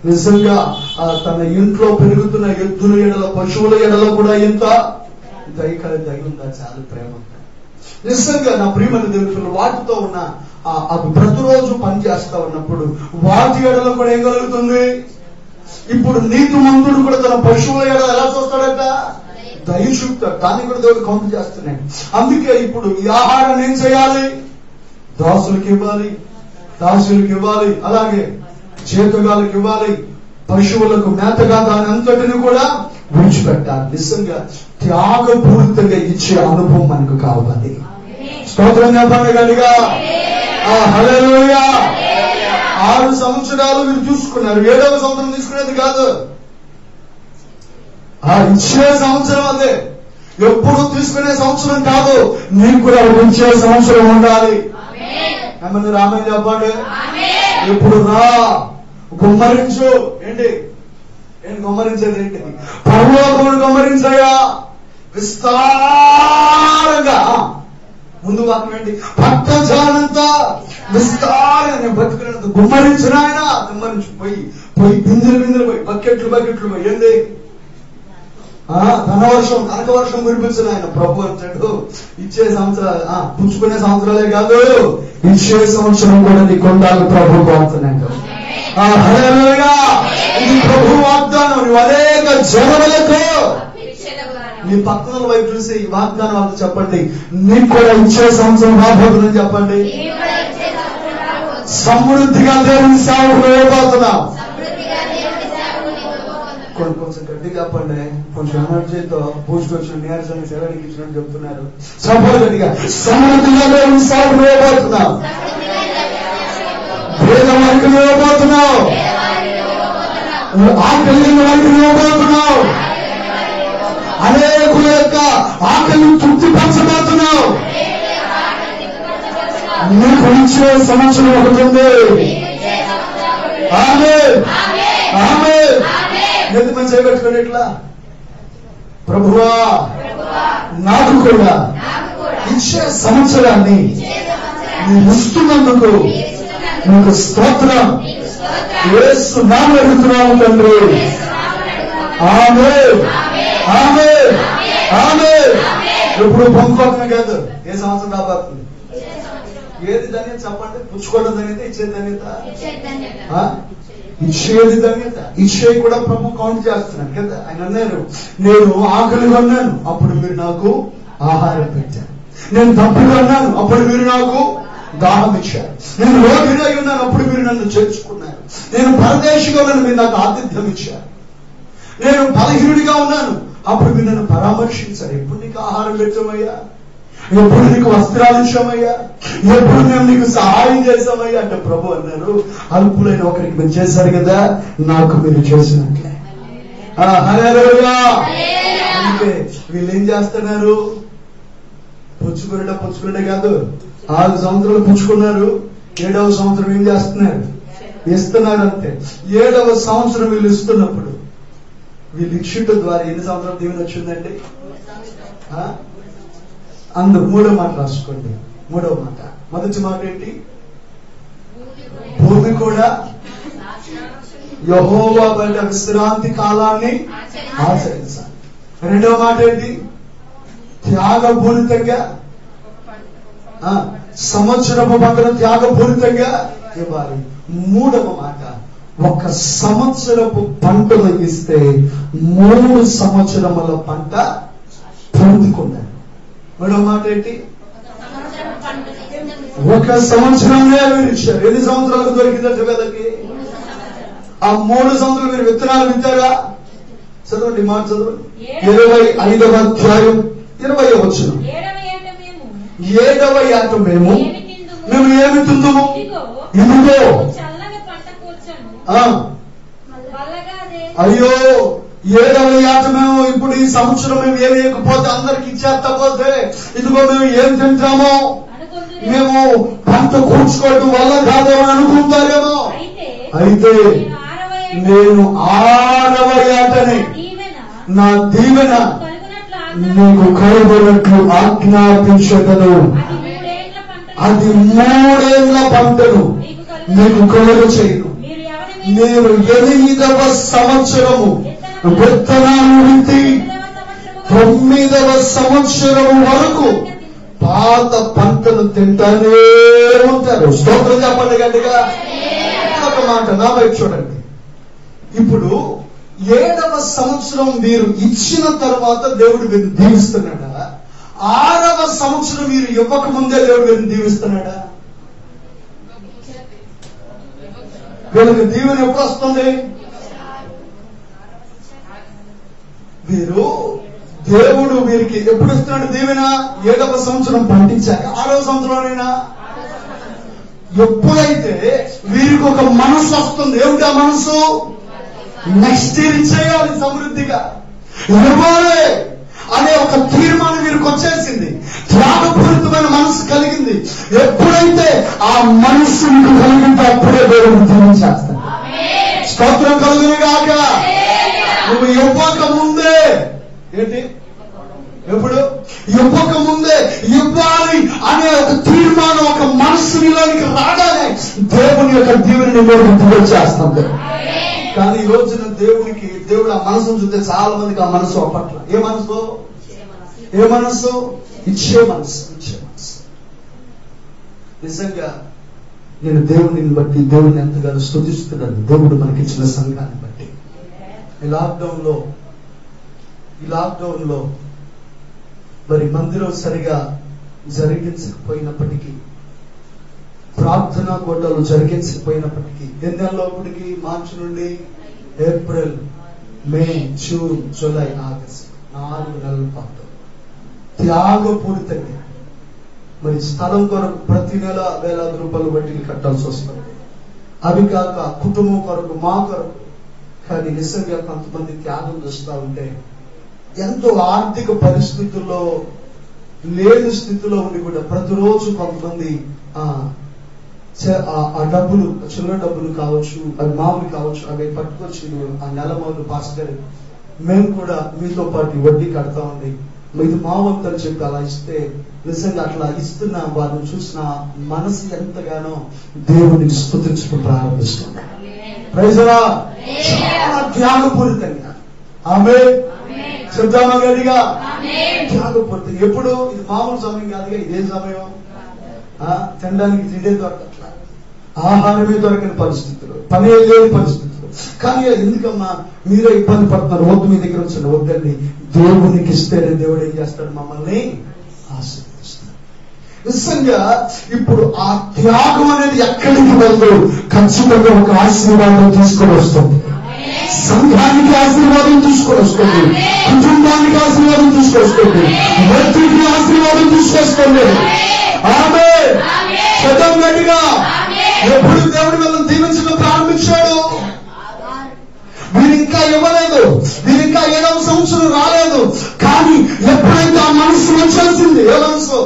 నిజంగా తన ఇంట్లో పెరుగుతున్న ఎద్దుల ఎడల పశువుల ఎడల కూడా ఎంత దయ ఉందా, చాలా ప్రేమ. నిజంగా నా ప్రియమైన దేవుడు వాటితో ఉన్న అవి ప్రతిరోజు పనిచేస్తా ఉన్నప్పుడు వాటి ఎడల కూడా ఏం కలుగుతుంది? ఇప్పుడు నీతిమంతుడు కూడా తన పశువుల ఎడల ఎలా చూస్తాడట? దయ చూపుతాడు. దాన్ని కూడా దేవుడు కౌంట్ చేస్తున్నాడు. అందుకే ఇప్పుడు ఈ ఆహారాన్ని ఏం చేయాలి? దాసులకు ఇవ్వాలి, అలాగే చేతగాళ్ళకి ఇవ్వాలి, పశువులకు మేతగా దాని అంతటిని కూడా విడిచిపెట్టాలి. నిజంగా త్యాగపూరితంగా ఇచ్చే అనుభవం మనకు కావాలి. స్తోత్రం చెప్పండి గట్టిగా. హల్లెలూయా. 6 సంవత్సరాలు మీరు చూసుకున్నారు, 7వ సంవత్సరం తీసుకునేది కాదు, ఇచ్చే సంవత్సరం అదే. ఎప్పుడు తీసుకునే సంవత్సరం కాదు, నీకు కూడా ఇచ్చే సంవత్సరం ఉండాలి. ఏమన్నా రామని చెప్పండి. ఇప్పుడు రా గుమ్మరించు. ఏంటి గుమ్మరించేది? ఏంటి? పరలోకమును గుమ్మరించయ్యా విస్తారంగా. ముందు వాక్యం ఏంటి? పట్టజాలంతా విస్తారంగా నేను బతుకునేంత గుమ్మరించిన ఆయన గుమ్మరించి పోయి బిందులు పోయి బకెట్లు పోయి ఏంది ధనవర్షం కనకవర్షం కురిపించిన ఆయన ప్రభు అంటాడు. ఇచ్చే సంవత్సరాలు పుచ్చుకునే సంవత్సరాలే కాదు, ఇచ్చే సంవత్సరం కూడా నీ కొండాలు ప్రభు కోరుతున్నాడు. ఇది ప్రభు వాగ్దానం. నువ్వు అనేక జనములకు నీ పక్కన వైపు చూసి ఈ వాగ్దానం వాళ్ళు చెప్పండి, నీకు కూడా ఇచ్చే సంవత్సరం రాబోతుందని చెప్పండి. సమృద్ధిగా దేవుని సేవకు ఇవ్వబోతున్నాం. కొంచెం గట్టి చెప్పండి, కొంచెం ఎనర్జీతో పూసుకొచ్చిన నీరసాన్ని సేవనికి ఇచ్చినట్టు చెప్తున్నారు. సమృద్ధిగా దేవుని సేవకు ఇవ్వబోతున్నాం. పేదవారికి ఇవ్వబోతున్నావు, ఆకలి వారికి ఇవ్వబోతున్నావు, అనేకుల యొక్క ఆకలిని తృప్తిపరచబోతున్నావు. నీకు ఇచ్చే సంవత్సరం ఒకటి ఉంది. నెత్తి మంచి చేయబెట్టుకుని ఇట్లా, ప్రభువా నాకు కూడా ఇచ్చే సంవత్సరాన్ని నేను ఇస్తున్నందుకు నీకు స్తోత్రం. యేసు నామమున అడుగుతున్నాము తండ్రి. ఆమేన్. ఇప్పుడు పొందుకోవటమే కాదు, ఏ సంవత్సరం రాబోతుంది? ఏది ధన్యత చెప్పండి? పుచ్చుకోవడం ధన్యత, ఇచ్చే ధన్యత? ఇచ్చేది ధన్యత. ఇచ్చే కూడా ప్రభు కౌంట్ చేస్తున్నాడు కదా. ఆయన అన్నారు, నేను ఆకలిగా ఉన్నాను, అప్పుడు మీరు నాకు ఆహారం పెట్టారు. నేను తప్పుగా ఉన్నాను, అప్పుడు మీరు నాకు దాహం ఇచ్చారు. నేను రోగిగా ఉన్నాను, అప్పుడు మీరు నన్ను చేర్చుకున్నారు. నేను పరదేశిగా ఉన్నాను, మీరు నాకు ఆతిథ్యం ఇచ్చారు. నేను బలహీనుడిగా ఉన్నాను, అప్పుడు మీరు నన్ను పరామర్శించారు. ఎప్పుడు నీకు ఆహారం పెట్టామయ్యా, ఎప్పుడు నీకు వస్త్రాలు ఇచ్చామయ్యా, ఎప్పుడు మేము నీకు సహాయం చేశామయ్యా అంటే ప్రభు అన్నారు, అల్పులైన ఒకరికి మీరు చేశారు కదా, నాకు మీరు చేసినట్లే. అందుకే వీళ్ళు ఏం చేస్తున్నారు? పుచ్చుకునే కాదు, 6 సంవత్సరాలు పుచ్చుకున్నారు, 7వ సంవత్సరం ఏం చేస్తున్నారు? ఇస్తున్నారు అంతే. 7వ సంవత్సరం వీళ్ళు ఇస్తున్నప్పుడు వీళ్ళు ఇచ్చుట ద్వారా ఎన్ని సంవత్సరాలు దీవెన వచ్చిందండి? అందుకు 3వ మాట రాసుకోండి. 3వ మాట, మొదటి మాట ఏంటి? భూమి కూడా యెహోవా బయట విశ్రాంతి కాలాన్ని ఆచరించాలి. 2వ మాట ఏంటి? త్యాగపూరితంగా సంవత్సరపు పంటను త్యాగపూరితంగా ఇవ్వాలి. 3వ మాట, ఒక సంవత్సరపు పంటలు ఇస్తే 3 సంవత్సరముల పంట పొందుకున్నారు. 3వ మాట ఏంటి? ఒక సంవత్సరంలో మీరు ఇచ్చారు. ఎన్ని సంవత్సరాలకు దొరికిందంటే వీళ్ళకి? ఆ 3 సంవత్సరాలు మీరు విత్తనాలు విత్తారా? చదవండి, మాట చదవండి. 25వ అధ్యాయం 20వ వచనం. 7వ ఏట మేము ఏమి తిందుము? ఇదిగో అయ్యో 7వ ఏట మేము ఇప్పుడు ఈ సంవత్సరం మేము ఏమి వేయకపోతే అందరికి ఇచ్చేస్తపోతే ఇదిగో మేము ఏం తింటామో, మేము పంట కూర్చుకోవడం వల్ల కాదేమో అనుకుంటారేమో. అయితే నేను 6వ ఏటని నా దీవెన నీకు కలుగునట్లు ఆజ్ఞాపించదను. అది 3 ఏళ్ల పంటను నీకు కలుగ చేయను. నేను 8వ సంవత్సరము విత్తనాలు విత్తి 9వ సంవత్సరం వరకు పాత పంటను తింటానే ఉంటారు. స్తోత్రం చెప్పండి గట్టిగా. ఒక మాట నా వైపు చూడండి. ఇప్పుడు 7వ సంవత్సరం మీరు ఇచ్చిన తర్వాత దేవుడు వీరిని దీవిస్తున్నాడా? 6వ సంవత్సరం మీరు ఇవ్వక ముందే దేవుడు వీరిని దీవిస్తున్నాడా? వీళ్ళకి దీవెన ఎప్పుడు వస్తుంది? దేవుడు వీరికి ఎప్పుడు ఇస్తున్నాడు దీవెన? 7వ సంవత్సరం పండించాక. 6వ సంవత్సరంలోనైనా ఎప్పుడైతే వీరికి ఒక మనసు వస్తుంది, ఏమిటి ఆ మనసు? నెక్స్ట్ ఇయర్ ఇచ్చేయాలి, సమృద్ధిగా ఇవ్వాలి అనే ఒక తీర్మానం వీరికి వచ్చేసింది. త్యాగపూరితమైన మనసు కలిగింది. ఎప్పుడైతే ఆ మనసు మీకు కలిగిందో అప్పుడే దేవుడు దీవించేస్తాడు. స్తోత్రం కలుగునుగాక. నువ్వు ఇవ్వక ముందే ఏంటి? ఎప్పుడు ఇవ్వక ముందే ఇవ్వాలి అనే ఒక తీర్మానం, ఒక మనసు నీలోనికి రాగానే దేవుని యొక్క దీవెని దిగొచ్చేస్తుంది. కానీ ఈ రోజున దేవుడు ఆ మనసును చూస్తే చాలా మందికి ఆ మనసు అప్పట్ల. ఏ మనసు? ఇచ్చే మనసు. నిజంగా నేను దేవుడిని బట్టి దేవుడిని ఎంతగానో స్తుతిస్తున్నాను. దేవుడు మనకిచ్చిన సంఘాన్ని బట్టి. ఈ లాక్డౌన్ లో మరి మందిరం సరిగా జరిగించకపోయినప్పటికీ, ప్రార్థనా కోటలు జరిగించకపోయినప్పటికీ, ఎన్ని నెలలోపటికి మార్చి నుండి ఏప్రిల్, మే, జూన్, జూలై, ఆగస్ట్ 4 నెలల పాటు త్యాగపూరితంగా మరి స్థలం కొరకు ప్రతి నెల వేలాది రూపాయలు వడ్డీలు కట్టాల్సి వస్తుంది. అవి కాక కుటుంబం కొరకు, మా కొరకు. కానీ నిజంగా కొంతమంది త్యాగం చేస్తూ ఉంటే ఎంతో ఆర్థిక పరిస్థితుల్లో లేని స్థితిలో ఉండి కూడా ప్రతిరోజు కొంతమంది ఆ డబ్బులు, చిల్లర డబ్బులు కావచ్చు, అవి మామూలు కావచ్చు, అవి పట్టుకొచ్చి ఆ నెల మొదలు పాస్టర్ మేము కూడా మీతో పాటు వడ్డీ కడతా ఉండి ఇది మా వంతు అని చెప్పి అలా ఇస్తే, నిజంగా అట్లా ఇస్తున్న వారిని చూసిన మనసు ఎంతగానో దేవుడిని స్తుతించడం ప్రారంభిస్తుంది. ప్రైజులా. చాలా త్యాగపూరితంగా. ఆమేన్. చెప్తామా గట్టిగా? త్యాగపూరితంగా. ఎప్పుడు ఇది మామూలు సమయం కాదుగా. ఇదే సమయం తినడానికి తిండే దొరకట్లా, ఆహారమే దొరకని పరిస్థితులు, పని లేని పరిస్థితులు. కానీ ఎందుకమ్మా మీరే ఇబ్బంది పడుతున్నారు? వద్దు, మీ దగ్గర వచ్చండి. వద్దండి. దేవునికి ఇస్తేనే దేవుడు ఏం చేస్తాడు? మమ్మల్ని ఆశీర్వదిస్తాడు. నిజంగా ఇప్పుడు ఆ త్యాగం అనేది ఎక్కడికి వెళ్తూ ఖచ్చితంగా ఒక ఆశీర్వాదం తీసుకొని వస్తుంది. సంఘానికి ఆశీర్వాదం తీసుకొని వస్తుంది, కుటుంబానికి ఆశీర్వాదం తీసుకొస్తుంది, వ్యక్తికి ఆశీర్వాదం తీసుకొస్తుంది. ఆమేన్. శతం గట్టిగా. ఎప్పుడు దేవుడు వాళ్ళని దీవించడం ప్రారంభించాడు? వీరింకా ఇవ్వలేదు, వీరింకా 7వ సంవత్సరం రాలేదు. కానీ ఎప్పుడైతే ఆ మనసు వచ్చేసింది, ఏ మనసు?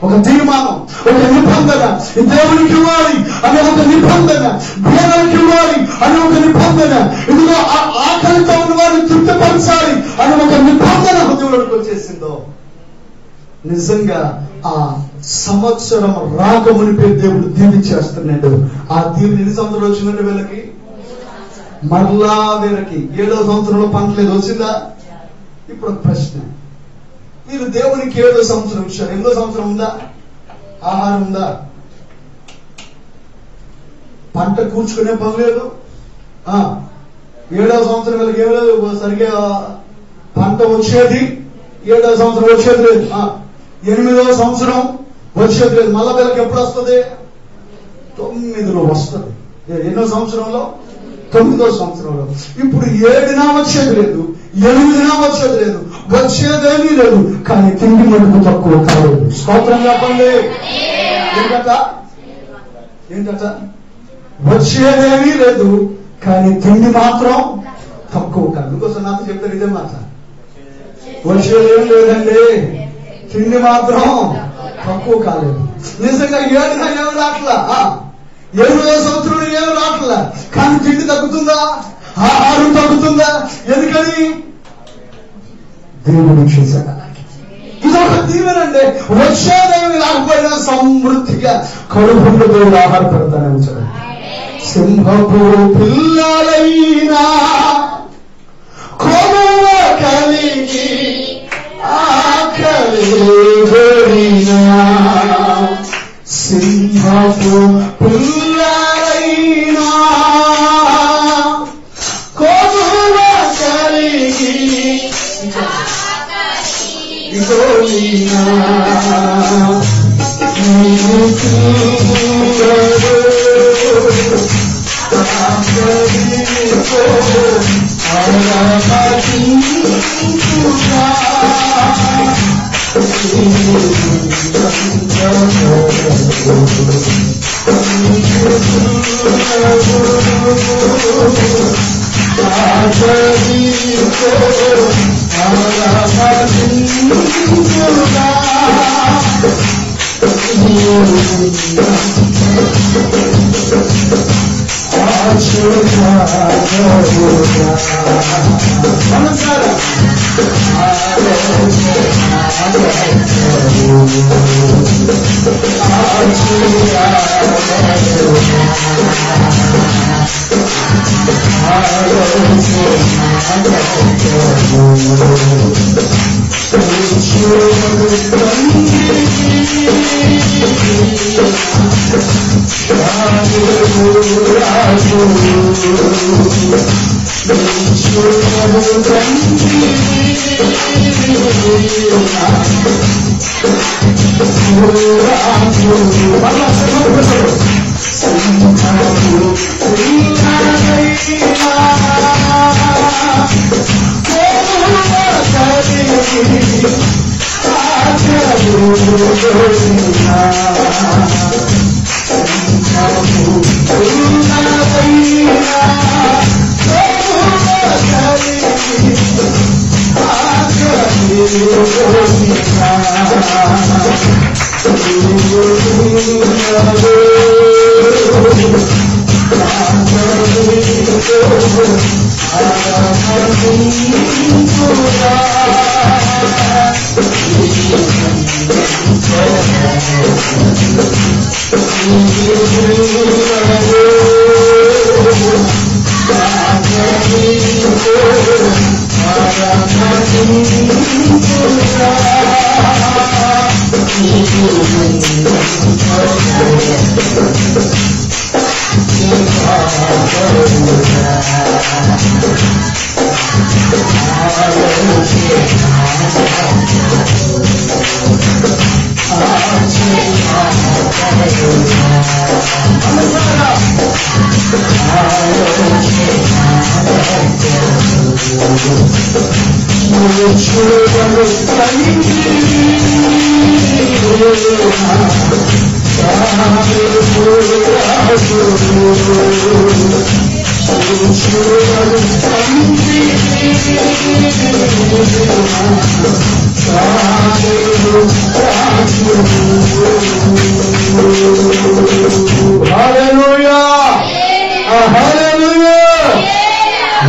ఒక తీర్మానం, ఒక నిబంధన. దేవునికి ఇవ్వాలి అనే ఒక నిబంధన, దేవునికి ఇవ్వాలి అనే ఒక నిబంధన, ఇదిగో ఆకలితో ఉన్న వారిని తృప్తిపరచాలి అనే ఒక నిబంధన హృదయంలోకి వచ్చేసిందో, నిజంగా ఆ సంవత్సరం రాకమునిపే దేవుడు దీవించేస్తున్నాడు. ఆ దీవెన ఎన్ని సంవత్సరాలు వచ్చిందంటే వీళ్ళకి? మరలా వీళ్ళకి 7వ సంవత్సరంలో పంటలేదు, వచ్చిందా? ఇప్పుడు ప్రశ్న, మీరు దేవునికి 7వ సంవత్సరం ఇచ్చారు, 8వ సంవత్సరం ఉందా? ఆహారం ఉందా? పంట కూర్చుకునే పని లేదు. 7వ సంవత్సరం వీళ్ళకి ఏం లేదు, సరిగ్గా పంట వచ్చేది. 7వ సంవత్సరం వచ్చేది లేదు. 8వ సంవత్సరం వచ్చేది లేదు. మళ్ళా వీళ్ళకి ఎప్పుడు వస్తుంది? 9లో వస్తుంది. ఎన్నో సంవత్సరంలో? 9వ సంవత్సరంలో. ఇప్పుడు 7న వచ్చేది లేదు, 8న వచ్చేది లేదు, వచ్చేదేమీ లేదు. కానీ తిండి మటుకు తక్కువ కాదు. స్తోత్రం చెప్పండి. ఏంటట వచ్చేదేమీ లేదు, కానీ తిండి మాత్రం తక్కువ కాదు. ఇంకోసారి నాతో చెప్తారు ఇదే మాట. వచ్చేదేమీ లేదండి, తిండి మాత్రం తక్కువ కాలేదు. నిజంగా 7న ఏమి రాట్లా, 7వ సంవత్సరంలో ఏమి రాట్లా, కానీ తిండి తగ్గుతుందా, ఆహారం తగ్గుతుందా? ఎందుకని? దేవుడు చేశాడు. ఇదొక దీవెనండి. వచ్చేదేమి రాకపోయినా సమృద్ధిగా కడుపులో దేవుడు ఆహార పెడతానని చెప్పండి. సింహపు పిల్లలైనా కొనువ కలిగి ఆకలి గోరినా, సింహపు పిల్లలైనా కొనువ కలిగి గోరినా,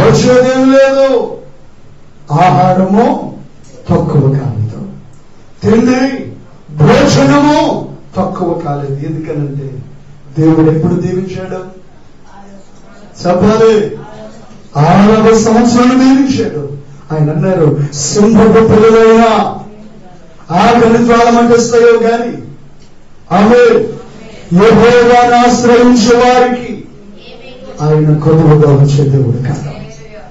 వచ్చేదేం లేదు, ఆహారము తక్కువ కాలేదు, తిండి భోజనము తక్కువ కాలేదు. ఎందుకనంటే దేవుడు ఎప్పుడు దీవించాడు చెప్పాలి? 6వ సంవత్సరాలు దీవించాడు. ఆయన అన్నారు, సింహపు పిల్లలైనా ఆకలి జ్వాలమంటిస్తాయో గాని ఆమె యెహోవాను ఆశ్రయించే వారికి ఆయన కొలువుగా వచ్చే దేవుడు కాదు.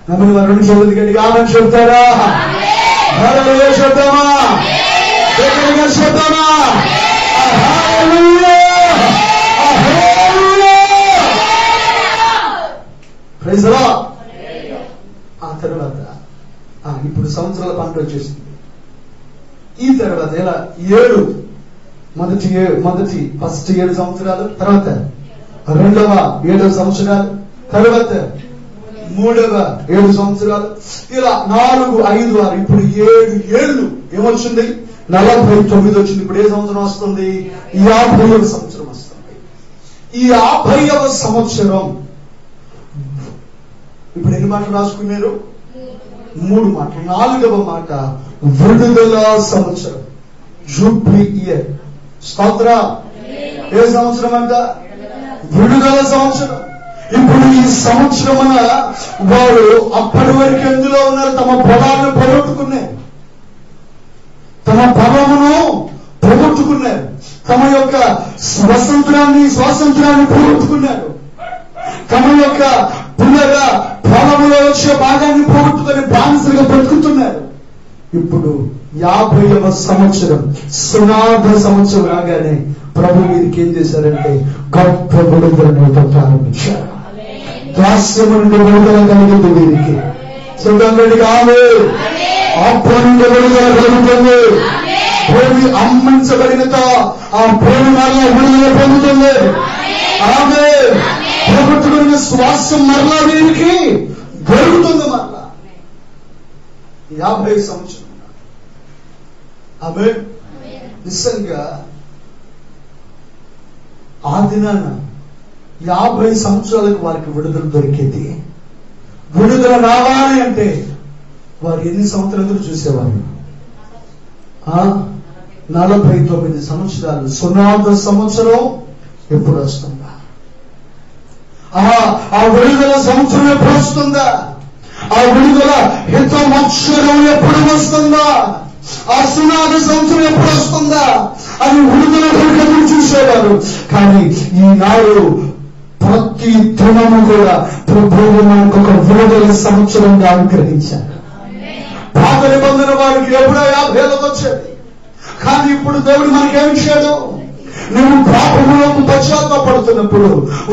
నమ్మని వారు 2 నిమిషాలు గట్టిగా ఆమె చెప్తారా? హల్లెలూయా చెప్తామా? గట్టిగా చెప్తామా? Hallelujah hallelujah. Praise the Lord. ఆ తర్వాత ఇప్పుడు సంవత్సరాల పంట వచ్చేసింది. ఈ తర్వాత ఎలా 7 ఫస్ట్ 7 సంవత్సరాలు, తర్వాత రెండవ 7 సంవత్సరాలు, తర్వాత మూడవ 7 సంవత్సరాలు, ఇలా 4, 5, 6 ఇప్పుడు 7 ఏళ్ళు ఏమొచ్చింది? 49 వచ్చింది. ఇప్పుడు ఏ సంవత్సరం వస్తుంది? 50వ సంవత్సరం వస్తుంది. ఈ 50వ సంవత్సరం ఇప్పుడు ఎన్ని మాటలు రాసుకున్నారు? 3 మాటలు. 4వ మాట విడుదల సంవత్సరం, జూబ్లీ ఇయర్. స్తోత్ర. ఏ సంవత్సరం అంట? విడుదల సంవత్సరం. ఇప్పుడు ఈ సంవత్సరమున వారు అప్పటి వరకు ఎందులో ఉన్నారు? తమ పొలాలను పోగొట్టుకున్నారు, తమ పొలమును పోగొట్టుకున్నారు, తమ యొక్క స్వాతంత్రాన్ని పోగొట్టుకున్నారు, తమ యొక్క పొలములో వచ్చే భాగాన్ని పోగొట్టుకుని బానిసలుగా బ్రతుకుతున్నారు. ఇప్పుడు 50వ సంవత్సరం సునాద సంవత్సరం రాగానే ప్రభు వీరికి ఏం చేశారంటే గొప్ప విడుదలను ప్రారంభించారు. దాస్యము నుండి విడుదల కలిగింది వీరికి. చూడండి, అప్పు నుండి విడుదల కలుగుతుంది. భూమి అమ్మించబడిన ఆ భూమి మరలా విడుదల పొందుతుంది. ఆమె ప్రభుత్వమైన శ్వాసం మరలా వీరికి దొరుకుతుంది. మరలా 50 సంవత్సరం ఆమె నిజంగా ఆ దినాన 50 సంవత్సరాలకు వారికి విడుదల దొరికేది. విడుదల రావాలి అంటే వారు ఎన్ని సంవత్సరాలు చూసేవారు? 49 సంవత్సరాలు. సునాద సంవత్సరం ఎప్పుడు వస్తుందా? ఆ విడుదల సంవత్సరం ఎప్పుడు వస్తుందా? ఆ విడుదల హితమక్షరం ఎప్పుడు వస్తుందా? ఆ సునాద సంవత్సరం ఎప్పుడు వస్తుందా అని విడుదల కొరకు చూసేవారు. కానీ ఈనాడు ప్రతి దినము కూడా ప్రభువు మనకు ఒక విడుదల సంవత్సరంగా అనుగ్రహించారు. పాత నిబంధన వారికి ఎప్పుడో 50 ఏళ్ళకు వచ్చేది. కానీ ఇప్పుడు దేవుడు మనకేమిచ్చాడు? నువ్వు పాపములకు పశ్చాత్తాపడుతున్నప్పుడు,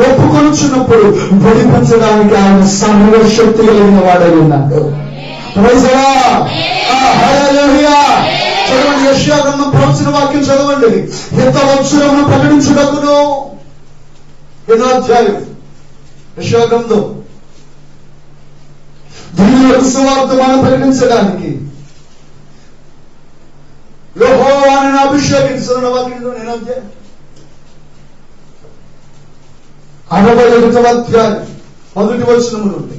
ఒప్పుకొనుచున్నప్పుడు విడిపించడానికి ఆయన సర్వశక్తి కలిగిన వాడై ఉన్నాడు. చదవండి, యెషయా గ్రంథం ప్రవచన వాక్యం చదవండి. హితవత్సరమును ప్రకటించుటకును. 8వ అధ్యాయం యెషయా గ్రంథం. దీనులకు సువార్త మనం ప్రకటించడానికి యెహోవాను అభిషేకించిన వాక్యంలో 8వ అధ్యాయం 61వ అధ్యాయం 1వ వచనం నుండి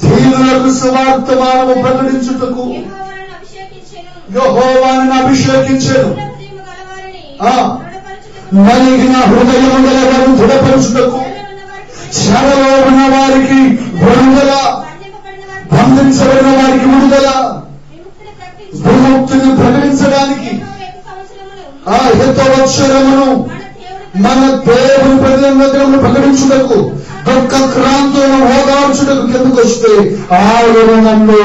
దీనులకు సువార్తమానము ప్రకటించుటకు యెహోవాను అభిషేకించెను. నలిగిన హృదయము గల వారిని దృఢపరచుటకు, చెరలో ఉన్న వారికి విడుదల, బంధించబడిన వారికి విడుదల, విముక్తిని ప్రకటించడానికి ఆ హితవత్సరమును మన దేవుని ప్రజలను ప్రకటించుటకు, దుఃఖ క్రాంతులను ఓదార్చుటకు కిందకు వస్తే ఆయన నన్ను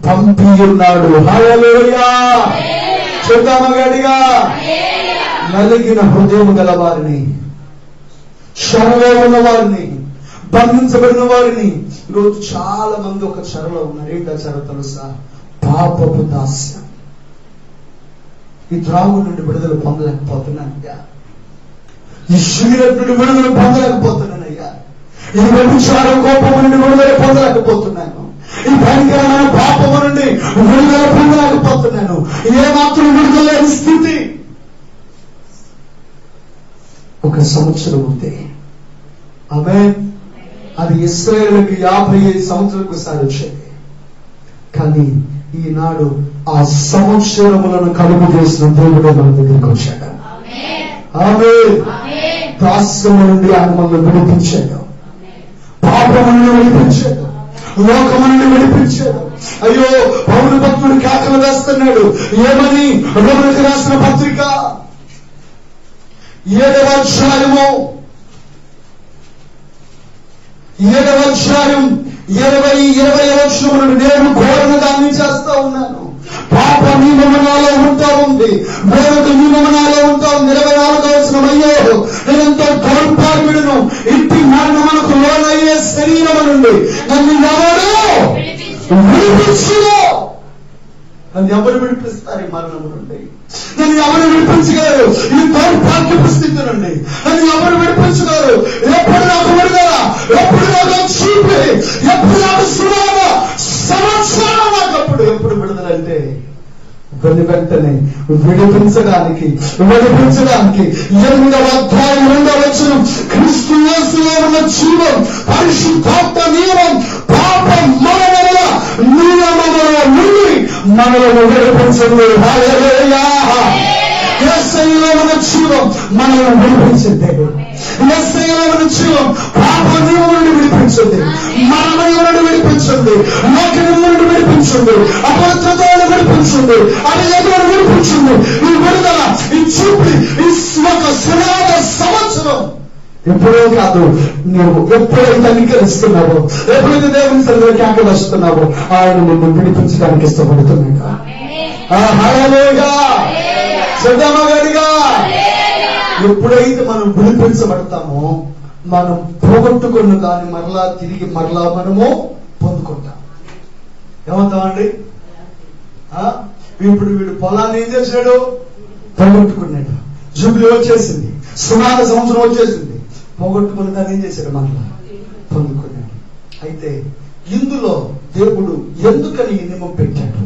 పంపి ఉన్నాడు. హల్లెలూయా. చూద్దామా గట్టిగా? నలిగిన హృదయం గల వారిని, చెరలో ఉన్న వారిని, బంధించబడిన వారిని. ఈరోజు చాలా మంది ఒక చెరలో ఉన్నారు. ఏంటా చెర తెలుసా? పాపపు దాస్యం. ఈ త్రాగు నుండి విడుదల పొందలేకపోతున్నానయ్యా, ఈ శరీరం నుండి విడుదల పొందలేకపోతున్నానయ్యా, ఈ వ్యభిచార కోపము నుండి విడుదల పొందలేకపోతున్నాను, ఈ భయంకరమైన పాపము నుండి విడుదల పొందలేకపోతున్నాను. ఏమాత్రం విడుదల లేని స్థితి. ఒక సంవత్సరం ఉంది. ఆమేన్. అది ఇశ్రాయేలుకి 55 సంవత్సరాలకు ఒకసారి వచ్చేది. కానీ ఈనాడు ఆ సంవత్సరములను కలుగు చేసిన దేవుడు మన దగ్గరికి వచ్చాడు. ఆమేన్. దాస్యము నుండి ఆయన మనల్ని విడిపించాడు, పాపము నుండి విడిపించాడు, లోకము నుండి విడిపించాడు. అయ్యో, పౌలు భక్తుడు కేకలు వేస్తున్నాడు. ఏమని? రోమీయులకు రాసిన పత్రిక 7వ అధ్యాయం 20 వచనం నుండి నేను ఘోరణ దాన్ని చేస్తా ఉన్నాను. పాప నియమనాలో ఉంటా ఉంది, మరొక నియమనాలో ఉంటా ఉంది. 24వ వచనం, అయ్యో నేను విడిపించును. నన్ను ఎవరు విడిపిస్తారు ఈ మరణము నుండి? నన్ను ఎవరు విడిపించగలరు ఈ దౌర్భాగ్యపు స్థితి నుండి? నన్ను ఎవరు విడిపించగలరు? ఎప్పుడు నాకు విడుదల, ఎప్పుడు నాకు చూపి, ఎప్పుడు నాకు సునామ సంవత్సరం నాకు అప్పుడు ఎప్పుడు విడుదల అంటే వెంటనే విడిపించడానికి 8వ అధ్యాయం 2వ వచనం, క్రీస్తు యేసులో ఉన్న జీవం, పరిశుద్ధాత్మ నియమం, పాప మరణముల నియమముల నుండి మనలను విడిపించింది. హల్లెలూయా. యేసయ్యలో ఉన్న జీవం మనల్ని విడిపించింది. యేసయ్యలో ఉన్న జీవం పాప నియమం నుండి విడిపించింది, మరణ నుండి విడిపించింది, లోకం నుండి విడిపించింది, అపవిత్రతను విడిపించింది, అవిధేయతను విడిపించింది. ఈ విడుదల, ఈ చూపి, ఈ ఒక సునాద సంవత్సరం ఎప్పుడో కాదు. నువ్వు ఎప్పుడైతే అంగీకరిస్తున్నావో, ఎప్పుడైతే దేవుని సన్నిధిలోకి ఆకలిస్తున్నావో ఆయన నిన్ను విడిపించడానికి ఇష్టపడుతున్నాడు. హల్లెలూయా. ఎప్పుడైతే మనం విడిపించబడతామో మనం పోగొట్టుకున్న దాన్ని మరలా మనము పొందుకుంటాం. ఏమవుతామండి? ఇప్పుడు వీడు పొలాన్ని ఏం చేశాడు? పోగొట్టుకున్నాడు. జూబిలీ వచ్చేసింది, సునాద సంవత్సరం వచ్చేసింది. పోగొట్టుకున్న దాన్ని ఏం చేశాడు? మరలా పొందుకున్నాడు. అయితే ఇందులో దేవుడు ఎందుకని ఈ నియమం పెట్టాడు?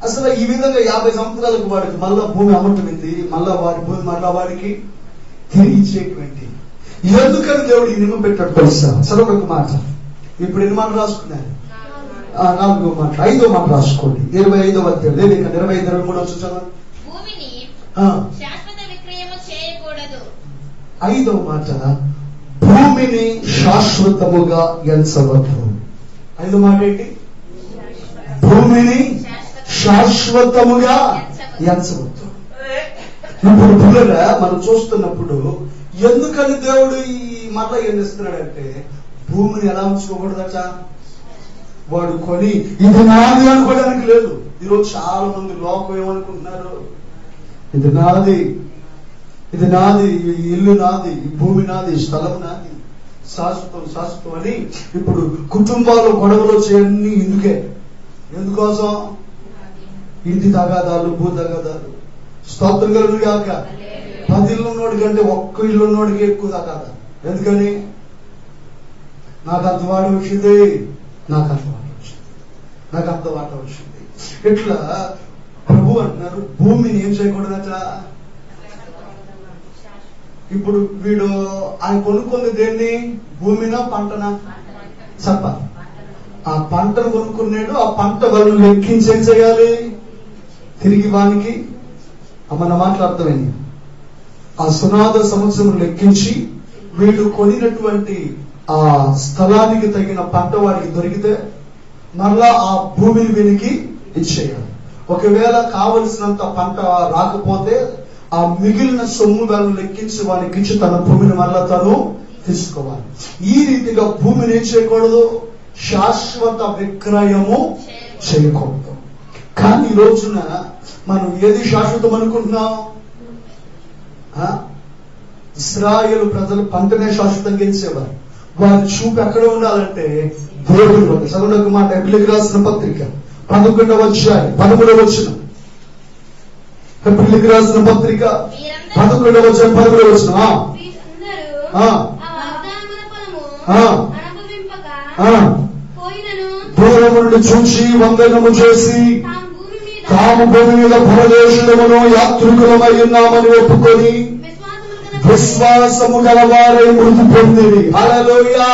అసలు ఈ విధంగా 50 సంవత్సరాలకు వాడికి మళ్ళా భూమి అమృతమైంది, మళ్ళా వాడి భూమి మళ్ళా వాడికి తిరిగి ఇచ్చేటువంటి ఎందుకని దేవుడు ఈ నియమం పెట్టాడు తెలుసా? చదవక మాట ఇప్పుడు ఎన్ని మాటలు రాసుకున్నారు? 4వ మాట, 5వ మాట రాసుకోండి. 25వ అధ్యాయం 25, 23 చదవండి. 5వ మాట, భూమిని శాశ్వతముగా ఎంచవద్దు. 5వ మాట ఏంటి? భూమిని శాశ్వతముగా ఎంచవద్దు. ఇప్పుడు పిల్లరా మనం చూస్తున్నప్పుడు ఎందుకని దేవుడు ఈ మాట ఏం చేస్తున్నాడంటే, భూమిని ఎలా ఉంచుకోకూడదట? వాడు కొని ఇది నాది అనుకోవడానికి లేదు. ఈరోజు చాలా మంది లోకం ఏమనుకుంటున్నారు? ఇది నాది, ఇది నాది, ఈ ఇల్లు నాది, ఈ భూమి నాది, స్థలం నాది, శాశ్వతం శాశ్వతం అని. ఇప్పుడు కుటుంబాలు గొడవలు చేయన్ని ఇందుకే. ఎందుకోసం? ఇంటి తగాదాలు, భూ తగాదాలు. స్తోత్రం కలుగును గాక. 10 ఇళ్ళు ఉన్నోడి కంటే ఒక్క ఇల్లు ఉన్నోడికి ఎక్కువ తగాదా. ఎందుకని? నాకు అంత వాట వచ్చింది, నాకు అంత వాట వచ్చింది, నాకు అంత వాట వచ్చింది. ఇట్లా ప్రభు అంటున్నారు భూమిని ఏం చేయకూడదట. ఇప్పుడు వీడు ఆయన కొనుక్కుంది దేన్ని? భూమినా పంటనా? చెప్ప. ఆ పంటను కొనుక్కున్నాడు, ఆ పంట వాళ్ళు లెక్కించి ఏం చేయాలి? తిరిగి వానికి మన మాట్లాడతామని ఆ సునాద సంవత్సరం లెక్కించి వీడు కొనినటువంటి ఆ స్థలానికి తగిన పంట వాడికి దొరికితే మరలా ఆ భూమిని వీనికి ఇచ్చేయాలి. ఒకవేళ కావలసినంత పంట రాకపోతే ఆ మిగిలిన సొమ్ము వాళ్ళని లెక్కించి వానికి ఇచ్చి తన భూమిని మరలా తను తీసుకోవాలి. ఈ రీతిగా భూమిని ఏం చేయకూడదు? శాశ్వత విక్రయము చేయకూడదు. కానీ ఈ రోజున మనం ఏది శాశ్వతం అనుకుంటున్నాం? ఇశ్రాయేలు ప్రజలు పంటనే శాశ్వతంగా ఇచ్చేవారు. వారి చూపు ఎక్కడ ఉండాలంటే దేవుని వద్ద. చదువుకు మాట హెబ్రీయులకు రాసిన పత్రిక 11వ అధ్యాయం 13వ వచనం. హెబ్రీయులకు రాసిన పత్రిక 11వ అధ్యాయం 13వ వచనం. దూరము నుండి చూచి వందనము చేసి తాము భూమి మీద పరదేశులమును యాత్రికులమై ఉన్నామని ఒప్పుకొని విశ్వాసము గలవారై మృతి పొందిరి. హల్లెలూయా.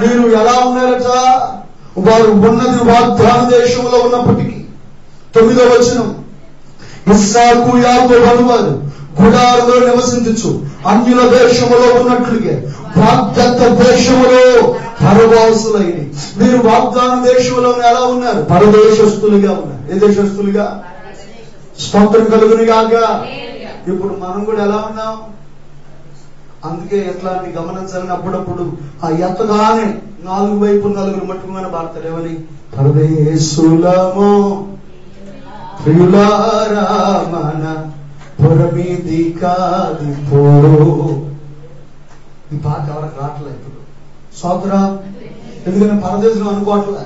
మీరు ఎలా ఉన్నారట? వారు ఉన్నది వాగ్దాన దేశంలో ఉన్నప్పటికీ 9వ వచనం, ఇస్సాకు యాకోబు అనువారు గుడారంలో నివసించు అన్యుల దేశములో ఉన్నట్లుగా వాగ్దత్త దేశములో పరవాసులైన మీరు వాగ్దాన దేశంలో ఎలా ఉన్నారు? పరదేశస్తులుగా ఉన్నారు. ఏ దేశస్తులుగా? స్తోత్రం కలుగును గాక. ఇప్పుడు మనం కూడా ఎలా ఉన్నాం? అందుకే ఎట్లాంటి గమనించాలని అప్పుడప్పుడు ఆ ఎత్తగానే 4 వైపులు 4 మట్టుకుని భారతలేవని పరదేశులము ప్రియులారా మన పొరమీది కాది పో. ఈ పాట ఎవరికి రావట్లేదు ఇప్పుడు. సోదరా, ఎందుకంటే పరదేశం అనుకోవట్లే.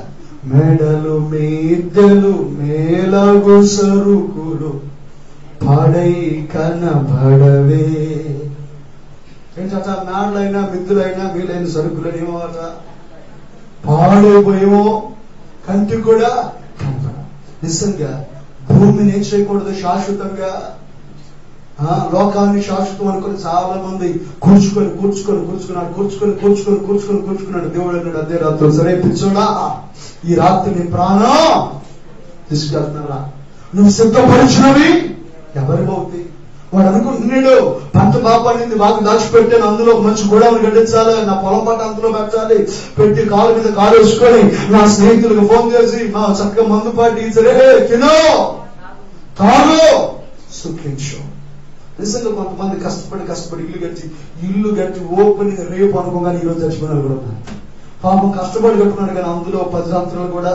మెడలు మీద్దెలు మేలగు సరుకులు పాడై కనబడవే. ఏంటట? మేడలైనా మిద్దులైనా వీలైన సరుకులని ఏమోట పాడైపోయేమో, కంటి కూడా కనబడ. నిజంగా భూమిని ఏం చేయకూడదు? శాశ్వతంగా లోకాన్ని శాశ్వతం అనుకుని చాలా మంది కూర్చుకున్నాడు. దేవుడు అన్నాడు అదే రాత్రి, సరే పిచ్చోడా, ఈ రాత్రి నీ ప్రాణం తీసుకెళ్తున్నారా? నువ్వు సిద్ధపరిచినవి ఎవరి అవుతాయి? వాడు అనుకుంటున్నాడు, పంట బాపానింది బాగా దాచిపెట్టాను, అందులో మంచి గొడవలు గడించాలి, నా పొలం పాట అందులో పెట్టాలి, పెట్టి కాలు మీద కాలు వేసుకొని నా స్నేహితులకు ఫోన్ చేసి మా చక్కగా మందు పాటి సరే తినో తాగు సుఖించు. నిజంగా కొంతమంది కష్టపడి ఇల్లు కట్టి ఓపెనింగ్ రేపు అనుకోగానే ఈరోజు చచ్చిపోయినారు కూడా ఉన్నారు. పాపం కష్టపడి కట్టుకున్నారు కానీ అందులో 10 సంవత్సరాలు కూడా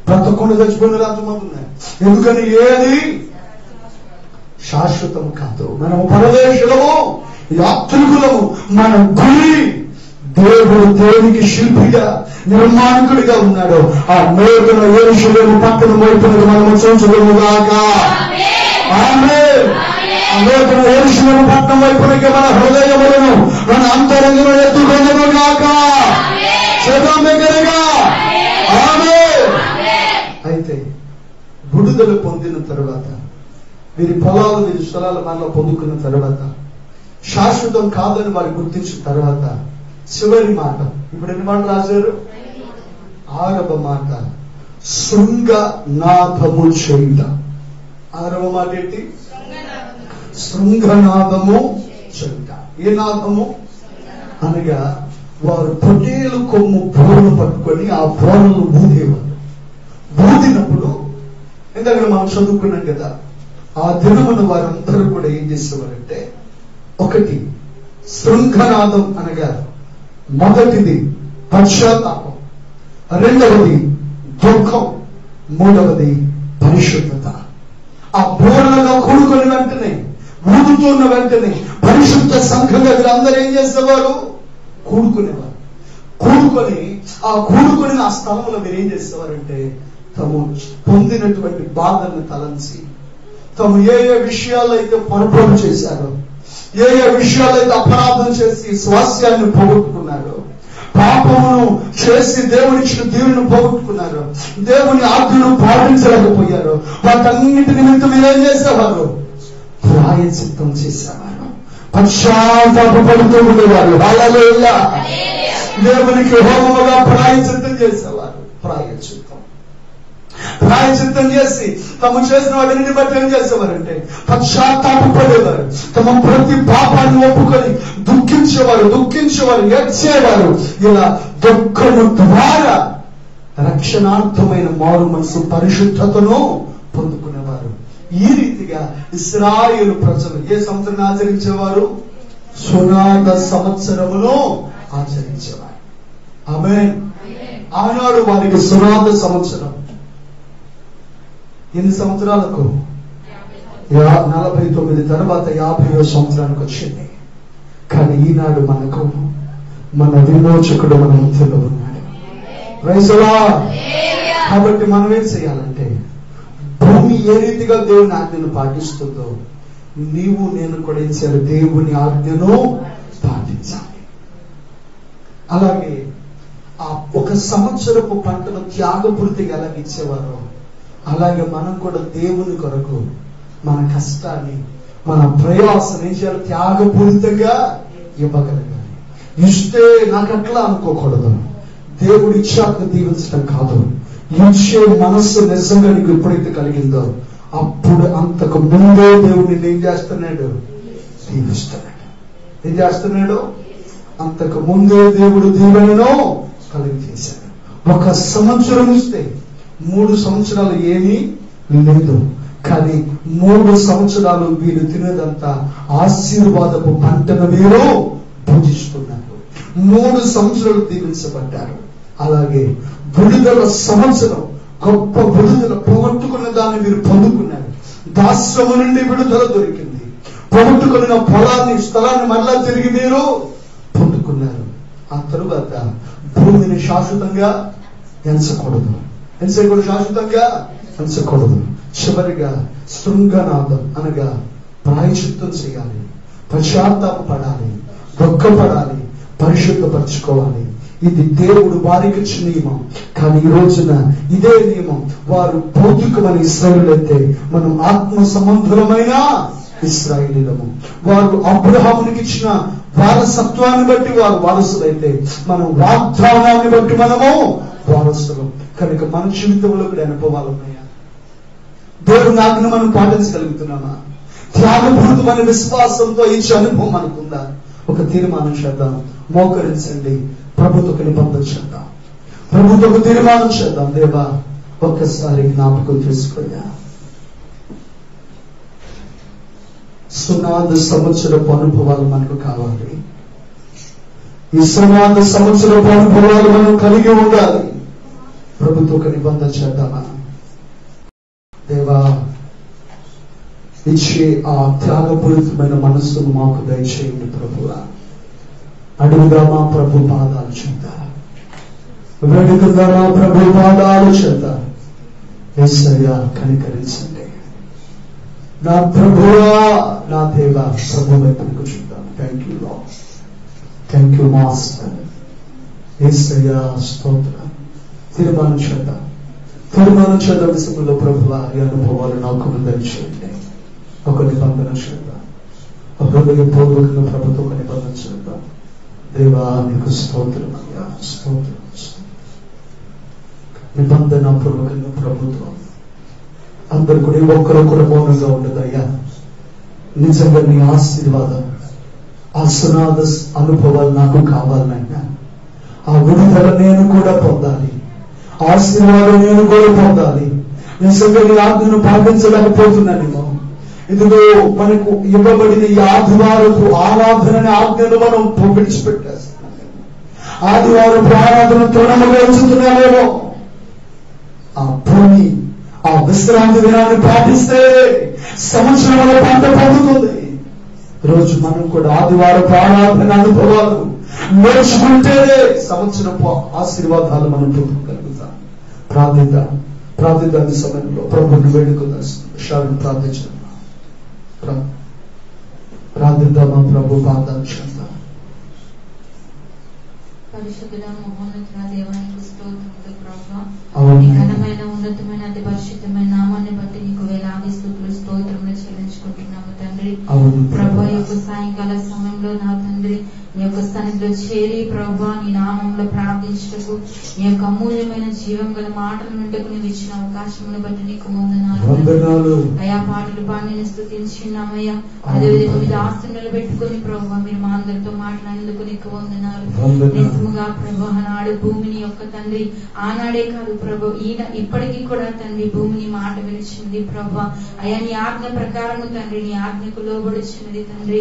బ్రతకుండా చచ్చిపోయినారు అంతమంది ఉన్నారు. ఎందుకని? ఏది శాశ్వతం కాదు. మనం పరదేశులము, యాత్రికులము. మన గురి దేవుడు దేవునికి శిల్పిగా నిర్మాణకుడిగా ఉన్నాడు. ఆ నూతన యెరూషలేము పట్టణం వైపునకు మనము చూచుదుముగాక. ఆమేన్. ఆ నూతన యెరూషలేము పట్టణం వైపునకి మన హృదయములను మన అంతరంగంలో ఎత్తుకొందుముగాక. చేద్దాం దగ్గరగా. ఆమేన్. అయితే విడుదల పొందిన తరువాత, వీరి పొలాలు వీరి స్థలాలు మనలో పొందుకున్న తర్వాత, శాశ్వతం కాదని వారు గుర్తించిన తర్వాత, చివరి మాట ఇప్పుడు ఎన్ని మాటలు రాశారు? 6వ మాట, శృంగనాదము చేయుట. 6వ మాట ఏంటి? శృంగనాదము చేయుట. ఏ నాదము అనగా వారు పొట్టేలు కొమ్ము బోరలు పట్టుకొని ఆ బోరలు ఊదేవారు. ఊదినప్పుడు ఎందుకంటే మనం చదువుకున్నాం కదా, ఆ దినమున వారందరూ కూడా ఏం చేసేవారంటే, ఒకటి శృంఖనాదం అనగా మొదటిది పశ్చాత్తాపం, రెండవది దుఃఖం, మూడవది పరిశుద్ధత. ఆ బోర్లలో కూడుకొని వెంటనే, ఊదుతున్న వెంటనే పరిశుద్ధ సంఘంగా వీళ్ళందరూ ఏం చేసేవారు? కూడుకునేవారు. కూడుకొని ఆ స్థలంలో మీరు ఏం చేసేవారంటే, తాము పొందినటువంటి బాధలను తలంచి, తాము ఏ విషయాల్లో అయితే పొరపాటు చేశారో, ఏ విషయాలైతే అపరాధం చేసి స్వాస్యాన్ని పోగొట్టుకున్నారో, పాపమును చేసి దేవుడిచ్చిన దేవుని పోగొట్టుకున్నారు, దేవుని ఆజ్ఞను పాటించలేకపోయారు, వాటన్నిటి నిమిత్తం ఏం చేసేవారు? ప్రాయశ్చిత్తం చేసేవారు, పశ్చాత్తాపడుతూ ఉండేవారు. హల్లెలూయా. దేవునికి హోమముగా ప్రాయశ్చిత్తం చేసేవారు. ప్రాయశ్చిత్తం చేసి తాము చేసిన వాటిని బట్టి ఏం చేసేవారంటే పశ్చాత్తాపడేవారు. తమ ప్రతి పాపాన్ని ఒప్పుకొని దుఃఖించేవారు, ఏడ్చేవారు. ఇలా దుఃఖము ద్వారా రక్షణార్థమైన మారు మనసు పరిశుద్ధతను పొందుకునేవారు. ఈ రీతిగా ఇశ్రాయేలు ప్రజలు ఏ సంవత్సరాన్ని ఆచరించేవారు? సునాద సంవత్సరమును ఆచరించేవారు. ఆమేన్. ఆనాడు వారికి సునాద సంవత్సరం ఎన్ని సంవత్సరాలకు? 49 తర్వాత 50వ సంవత్సరానికి వచ్చింది. కానీ ఈనాడు మనకు మన విమోచకుడు మన మధ్యలో ఉన్నాడు. Praise the Lord. కాబట్టి మనం ఏం చేయాలంటే, భూమి ఏ రీతిగా దేవుని ఆజ్ఞను పాటిస్తుందో నీవు నేను కూడా ఏం చేయాలి? దేవుని ఆజ్ఞను పాటించాలి. అలాగే ఆ 1 సంవత్సరపు పంటను త్యాగపూర్తిగా ఎలా ఇచ్చేవారో అలాగే మనం కూడా దేవుని కొరకు మన కష్టాన్ని, మన ప్రయాసం ఏం చేయాలి? త్యాగపూరితంగా ఇవ్వగలగాలి. ఇస్తే నాకు అట్లా అనుకోకూడదు. దేవుడు ఇచ్చాక దీవించడం కాదు, ఇచ్చే మనస్సు నిజంగా నీకు ఎప్పుడైతే కలిగిందో అప్పుడు అంతకు ముందే దేవుడు నిన్ను ఏం చేస్తున్నాడు? దీవిస్తున్నాడు. ఏం చేస్తున్నాడు? అంతకు ముందే దేవుడు దీవెనను కలిగి చేశాడు. 1 సంవత్సరం ఇస్తే 3 సంవత్సరాలు ఏమీ లేదు, కానీ 3 సంవత్సరాలు వీరు తినేదంతా ఆశీర్వాదపు పంటను వీరు పూజిస్తున్నారు. 3 సంవత్సరాలు దీవించబడ్డారు. అలాగే విడుదల సంవత్సరం, గొప్ప విడుదల, పోగొట్టుకున్న దాన్ని వీరు పొందుకున్నారు. దాస్యము నుండి విడుదల దొరికింది. పోగొట్టుకున్న పొలాన్ని, స్థలాన్ని మరలా తిరిగి మీరు పొందుకున్నారు. ఆ తరువాత భూమిని శాశ్వతంగా ఎంచకూడదు, ఏం చేయకూడదు? శాశ్వతంగా ఉంచకూడదు. చివరిగా శృంగనాదం అనగా ప్రాయశ్చిత్తం చేయాలి, పశ్చాత్తాపడాలి, దుఃఖపడాలి, పరిశుద్ధపరచుకోవాలి. ఇది దేవుడు వారికి ఇచ్చిన నియమం. కానీ ఈ రోజున ఇదే నియమం వారు భౌతికమైన ఇశ్రాయేలీయులైతే మనం ఆత్మ సంబంధులమైన ఇశ్రాయేలీయులము. వారు అబ్రహామునికి ఇచ్చిన వారసత్వాన్ని బట్టి వారు వారసులైతే మనం వాగ్దానాన్ని బట్టి మనము వారసులం. కనుక మన జీవితంలో కూడా అనుభవాలు ఉన్నాయా? దేవుని ఆజ్ఞను మనం పాటించగలుగుతున్నామా? త్యాగపూరితమైన విశ్వాసంతో ఇచ్చే అనుభవం మనకుందా? ఒక తీర్మానం చేద్దాం. మోకరించండి, ప్రభుతో నిబంధన చేద్దాం, ప్రభుతో తీర్మానం చేద్దాం. దేవా, ఒక్కసారి జ్ఞాపకం చేసుకోయా. సునాద సంవత్సరపు అనుభవాలు మనకు కావాలి. ఈ సునాద సంవత్సరపు అనుభవాలు మనం కలిగి ఉండాలి. ప్రభుతో నిబంధన చేద్దామా? దేవా, ఇచ్చే ఆ త్యాగపూరితమైన మనస్సును మాకు దయచేయండి ప్రభువా. అడుగుదామా ప్రభు పాదాలు చెంత, వేడుకుందామా ప్రభు పాదాలు చెంత. యేసయ్యా, కనికరించండి నా ప్రభువా, నా దేవా. ప్రభు వైపుకు చూద్దాం. Thank you Lord, thank you master. యేసయ్యా, స్తోత్రం. తీర్మానం చేద్దాం, తీర్మానం చేద్దాం. విషయంలో ప్రభువా, ఈ అనుభవాలు నాకు దయచేయండి. ఒక నిబంధన చేద్దాం, హృదయపూర్వకంగా ప్రభుత్వం ఒక నిబంధన చేద్దాం. దేవా, నీకు స్తోత్రం అయ్యా, స్తోత్రం. నిబంధన పూర్వకంగా ప్రభుత్వం అందరు కూడా ఒక్కరు కూడా మౌనంగా ఉండదయ్యా. నిజంగా నీ ఆశీర్వాదం, ఆ సునాద అనుభవాలు నాకు కావాలన్నా, ఆ విడుదల నేను కూడా పొందాలి, ఆశీర్వాదం నేను కూడా పొందాలి. నిజంగా నీ ఆజ్ఞను పాటించలేకపోతున్నానేమో. ఇదిగో మనకు ఇవ్వబడిన ఈ ఆదివారపు ఆరాధన ఆజ్ఞను మనం విడిచిపెట్టేస్తున్నాం. ఆదివారపు ఆరాధన తృణముగా ఉంచుతున్నామేమో. ఆ భూమి ఆ విశ్రాంతి దినాన్ని పాటిస్తే సంవత్సరాల పంట పొందుతుంది. రోజు మనం కూడా ఆదివారపు ఆరాధన అనుభవాలు నేర్చుకుంటేనే సంవత్సరపు ఆశీర్వాదాలు మనం పొందగలుగుతాం. ప్రార్థిద్దాం. సమయంలో ప్రభుని వేడుకుందాం. ప్రార్థించాం, ప్రార్థిద్దామా ప్రభు పాదాలు చెందాం. పరిశుద్ధుడ, మహోన్నతుడ, దేవానికి స్తోత్రములు ప్రభువా. ఘనమైన ఉన్నతమైన అతి పరిశుద్ధమైన నామాన్ని బట్టి నీకు వేలాది స్తుతులు స్తోత్రములు చెల్లించుకుంటున్నాము తండ్రి. ప్రభు, ఈ యొక్క సాయంకాల సమయంలో నా తండ్రి నీ యొక్క సన్నిధిలో చేరి ప్రభువా నీ నామంలో ప్రార్థించుటకు, నీ యొక్క అమూల్యమైన జీవం గల మాటలు వింటకు నీవు ఇచ్చిన అవకాశమును బట్టి నీకు వందనాలు. అయా, పాటలు పాడి స్తుతించున్నామయ్యా. అదేవిధంగా మీ దాసుని నిలబెట్టుకుని ప్రభువా మీరు మా అందరితో మాట్లాడేందుకు నీకు వందనాలు. నిజముగా ప్రభు, ఆనాడు భూమిని యొక్క తండ్రి, ఆనాడే కాదు ప్రభు, ఇప్పటికీ కూడా తండ్రి భూమిని మాట విలిచింది ప్రభు. అయ్యా, నీ ఆజ్ఞ ప్రకారము తండ్రి, నీ ఆజ్ఞకు లోబడిచ్చినది తండ్రి.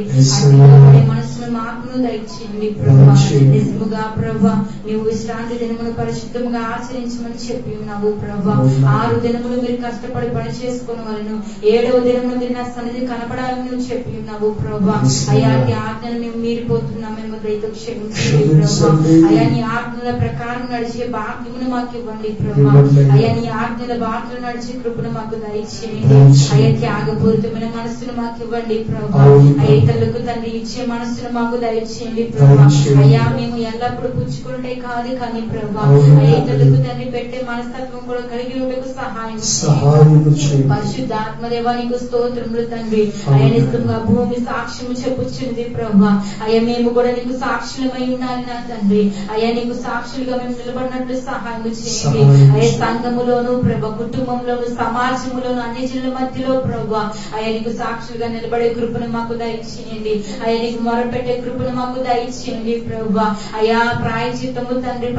అట్టి మనసును మాకును దయచేయండి ప్రభు. నిజముగా ప్రభు, నీవు విశ్రాంతి దినమును పరిశుద్ధముగా ఆచరించమని చెప్పి ఉన్నావు ప్రభు. 6 దినములు మీరు కష్టపడి పని చేసుకుని వాళ్ళను, 7వ దినమును మీరు నా సన్నిధి కనపడాలని నువ్వు చెప్పి ఉన్నావు ప్రభు. అయ్యా, నీ ఆజ్ఞను మేము మీరిపోతున్నామేమో దయతో క్షమించండి ప్రభు. అయ్యా, నీ ఆజ్ఞల ప్రకారం నడిచే భాగ్యమును మాకు ఇవ్వండి ప్రభు. అయ్యా, నీ ఆజ్ఞల బాటలు నడిచే కృపను మాకు దయచేయండి. అయ్యా, త్యాగపూరితమైన మనస్సును మాకు ఇవ్వండి ప్రభు. అయ్యా, ఇతరులకు తండ్రి ఇచ్చే మనస్సును మాకు దయచేయండి ప్రభు. అయ్యా, మేము ఎల్లప్పుడూ పుచ్చుకుంటే కాదు కానీ ప్రభు, అయ్యా ఇతరులకు తండ్రి పెట్టే మనస్తత్వం కూడా కలిగి ఉండకు సహాయం చేయండి. పరిశుద్ధాత్మదేవా నీకు స్తోత్రములు తండ్రి. అయ్యా, నిజంగా భూమి సాక్ష్యము చెప్పుచున్నది ప్రభు. అయ్యా, మేము కూడా నీకు సాక్షులమై ఉండాలి నా తండ్రి. అయ్యా, నీకు సాక్షులుగా మేము నిలబడినట్లు సహాయం చేయండి. అయ్యా, సంఘములోను ప్రభు, కుటుంబంలోను, సమాజంలోను, అన్ని జిల్లా మధ్యలో ప్రభు, అయ్యా నీకు సాక్షులుగా నిలబడే కృపను మాకు దయచేయండి. అయ్యా, నీకు మొరపెట్టే కృపను మాకు దయచేయండి ప్రభు. అయ్యా, ప్రాయచిత్తము తండ్రి,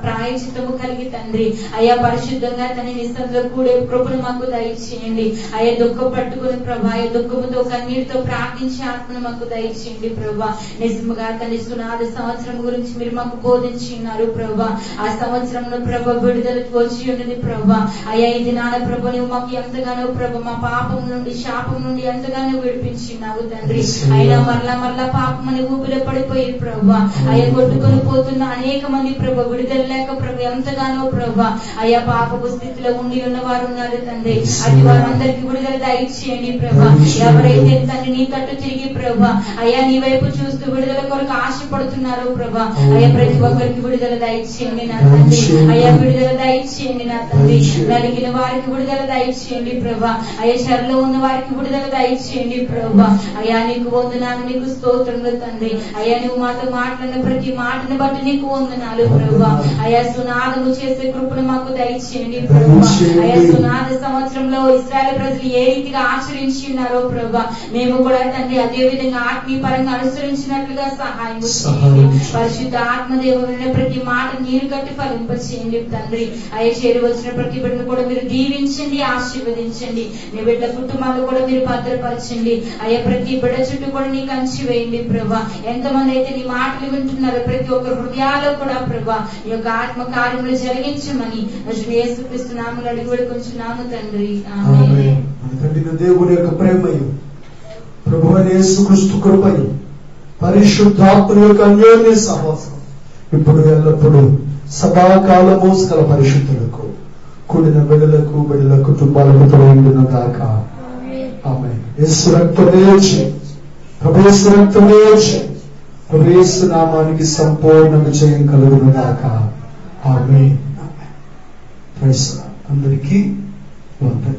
ప్రాయచిత్తము కలిగి తండ్రి, అయ్యా పరిశుద్ధంగా తన నిస్సంలో కూడే కృపను మాకు దయచేయండి. అయ్యా, దుఃఖం పట్టుకుని ప్రభు, అయ్యా దుఃఖముతో కన్నీటితో ప్రార్థించే ఆత్మను మాకు దయచేయండి ప్రభు. ప్రభా. నిజముగా తండ్రి సునాద సంవత్సరం గురించి మీరు మాకు బోధించినారు ప్రభా. ఆ సంవత్సరంలో ప్రభా విడుదలకు వచ్చి ఉన్నది ప్రభా. అయ్యా ఇది నాన్న ప్రభా నువ్వు మాకు ఎంతగానో ప్రభా మా పాపం నుండి శాపం నుండి ఎంతగానో విడిపించినావు తండ్రి. అయినా మరలా పాపం అని ఊపిరి పడిపోయి ప్రభా అయ్యా కొట్టుకొని పోతున్న అనేక మంది ప్రభా విడుదల లేక ప్రభా ఎంతగానో ప్రభా అయ్యా పాపపు స్థితిలో ఉండి ఉన్న వారు ఉన్నారు తండ్రి. అటు వారందరికీ విడుదల దయచేయండి ప్రభా. ఎవరైతే తండ్రి నీ తట్టు తిరిగి ప్రభా అయ్యా నీ వైపు చూస్తూ విడుదల కొరకు ఆశపడుతున్నారో ప్రభా అయ్యా ప్రతి ఒక్కరికి విడుదల దయచేయండి నా తండ్రి. అయ్యా విడుదల దయచేయండి నా తండ్రి. నలిగిన వారికి విడుదల దయచేయండి ప్రభా. అయ్యా చెరలో ఉన్న వారికి విడుదల దయచేయండి ప్రభా. అయ్యా నీకు వందనాలు, నీకు స్తోత్రములు తండ్రి. అయ్యా నువ్వు మాతో మాట్లాడిన ప్రతి మాటని బట్టి నీకు వందనాలు ప్రభా. అయ్యా సునాదము చేసే కృపను మాకు దయచేయండి ప్రభా. అయ్యా సునాద సంవత్సరంలో ఇశ్రాయేలు ప్రజలు ఏ రీతిగా ఆచరించి ఉన్నారో ప్రభా మేము కూడా తండ్రి అదే విధంగా ఆత్మీయ పరంగా అనుసరించినట్లుగా సహాయం చేయండి. పరిశుద్ధ ఆత్మదేవుని ప్రతి మాట నీరు కట్టి ఫలింపచేయండి తండ్రి. అయ్యా చేరి వచ్చిన ప్రతి బిడ్డను కూడా మీరు దీవించండి, ఆశీర్వదించండి. నీ బిడ్డ కుటుంబాలు కూడా మీరు భద్రపరచండి. అయ్యా ప్రతి బిడ్డ చుట్టూ కూడా నీ కంచి వేయండి ప్రభా. ఎంతమంది అయితే నీ మాటలు వింటున్నారో ప్రతి ఒక్కరు హృదయాల్లో కూడా ప్రభా ఈ యొక్క ఆత్మ కార్యములు జరిగించమని యేసుక్రీస్తు నామములో అడిగి వేడుకొంచున్నాము తండ్రి. ఆమేన్. దేవుని యొక్క ప్రేమయు ప్రభువైన యేసుక్రీస్తు కృపయు పరిశుద్ధాత్మ యొక్క అన్యోన్య సహవాసం ఇప్పుడు ఎల్లప్పుడూ సదాకాలము సకల పరిశుద్ధులకు కూడిన బిడ్డలకు బిడ్డల కుటుంబాలకు తోడును గాక. ఆమేన్. యేసు రక్తమే ప్రభు యేసు రక్తమే ప్రభు యేసు నామానికి సంపూర్ణ విజయం కలుగును గాక. ఆమేన్. అందరికీ వందనాలు.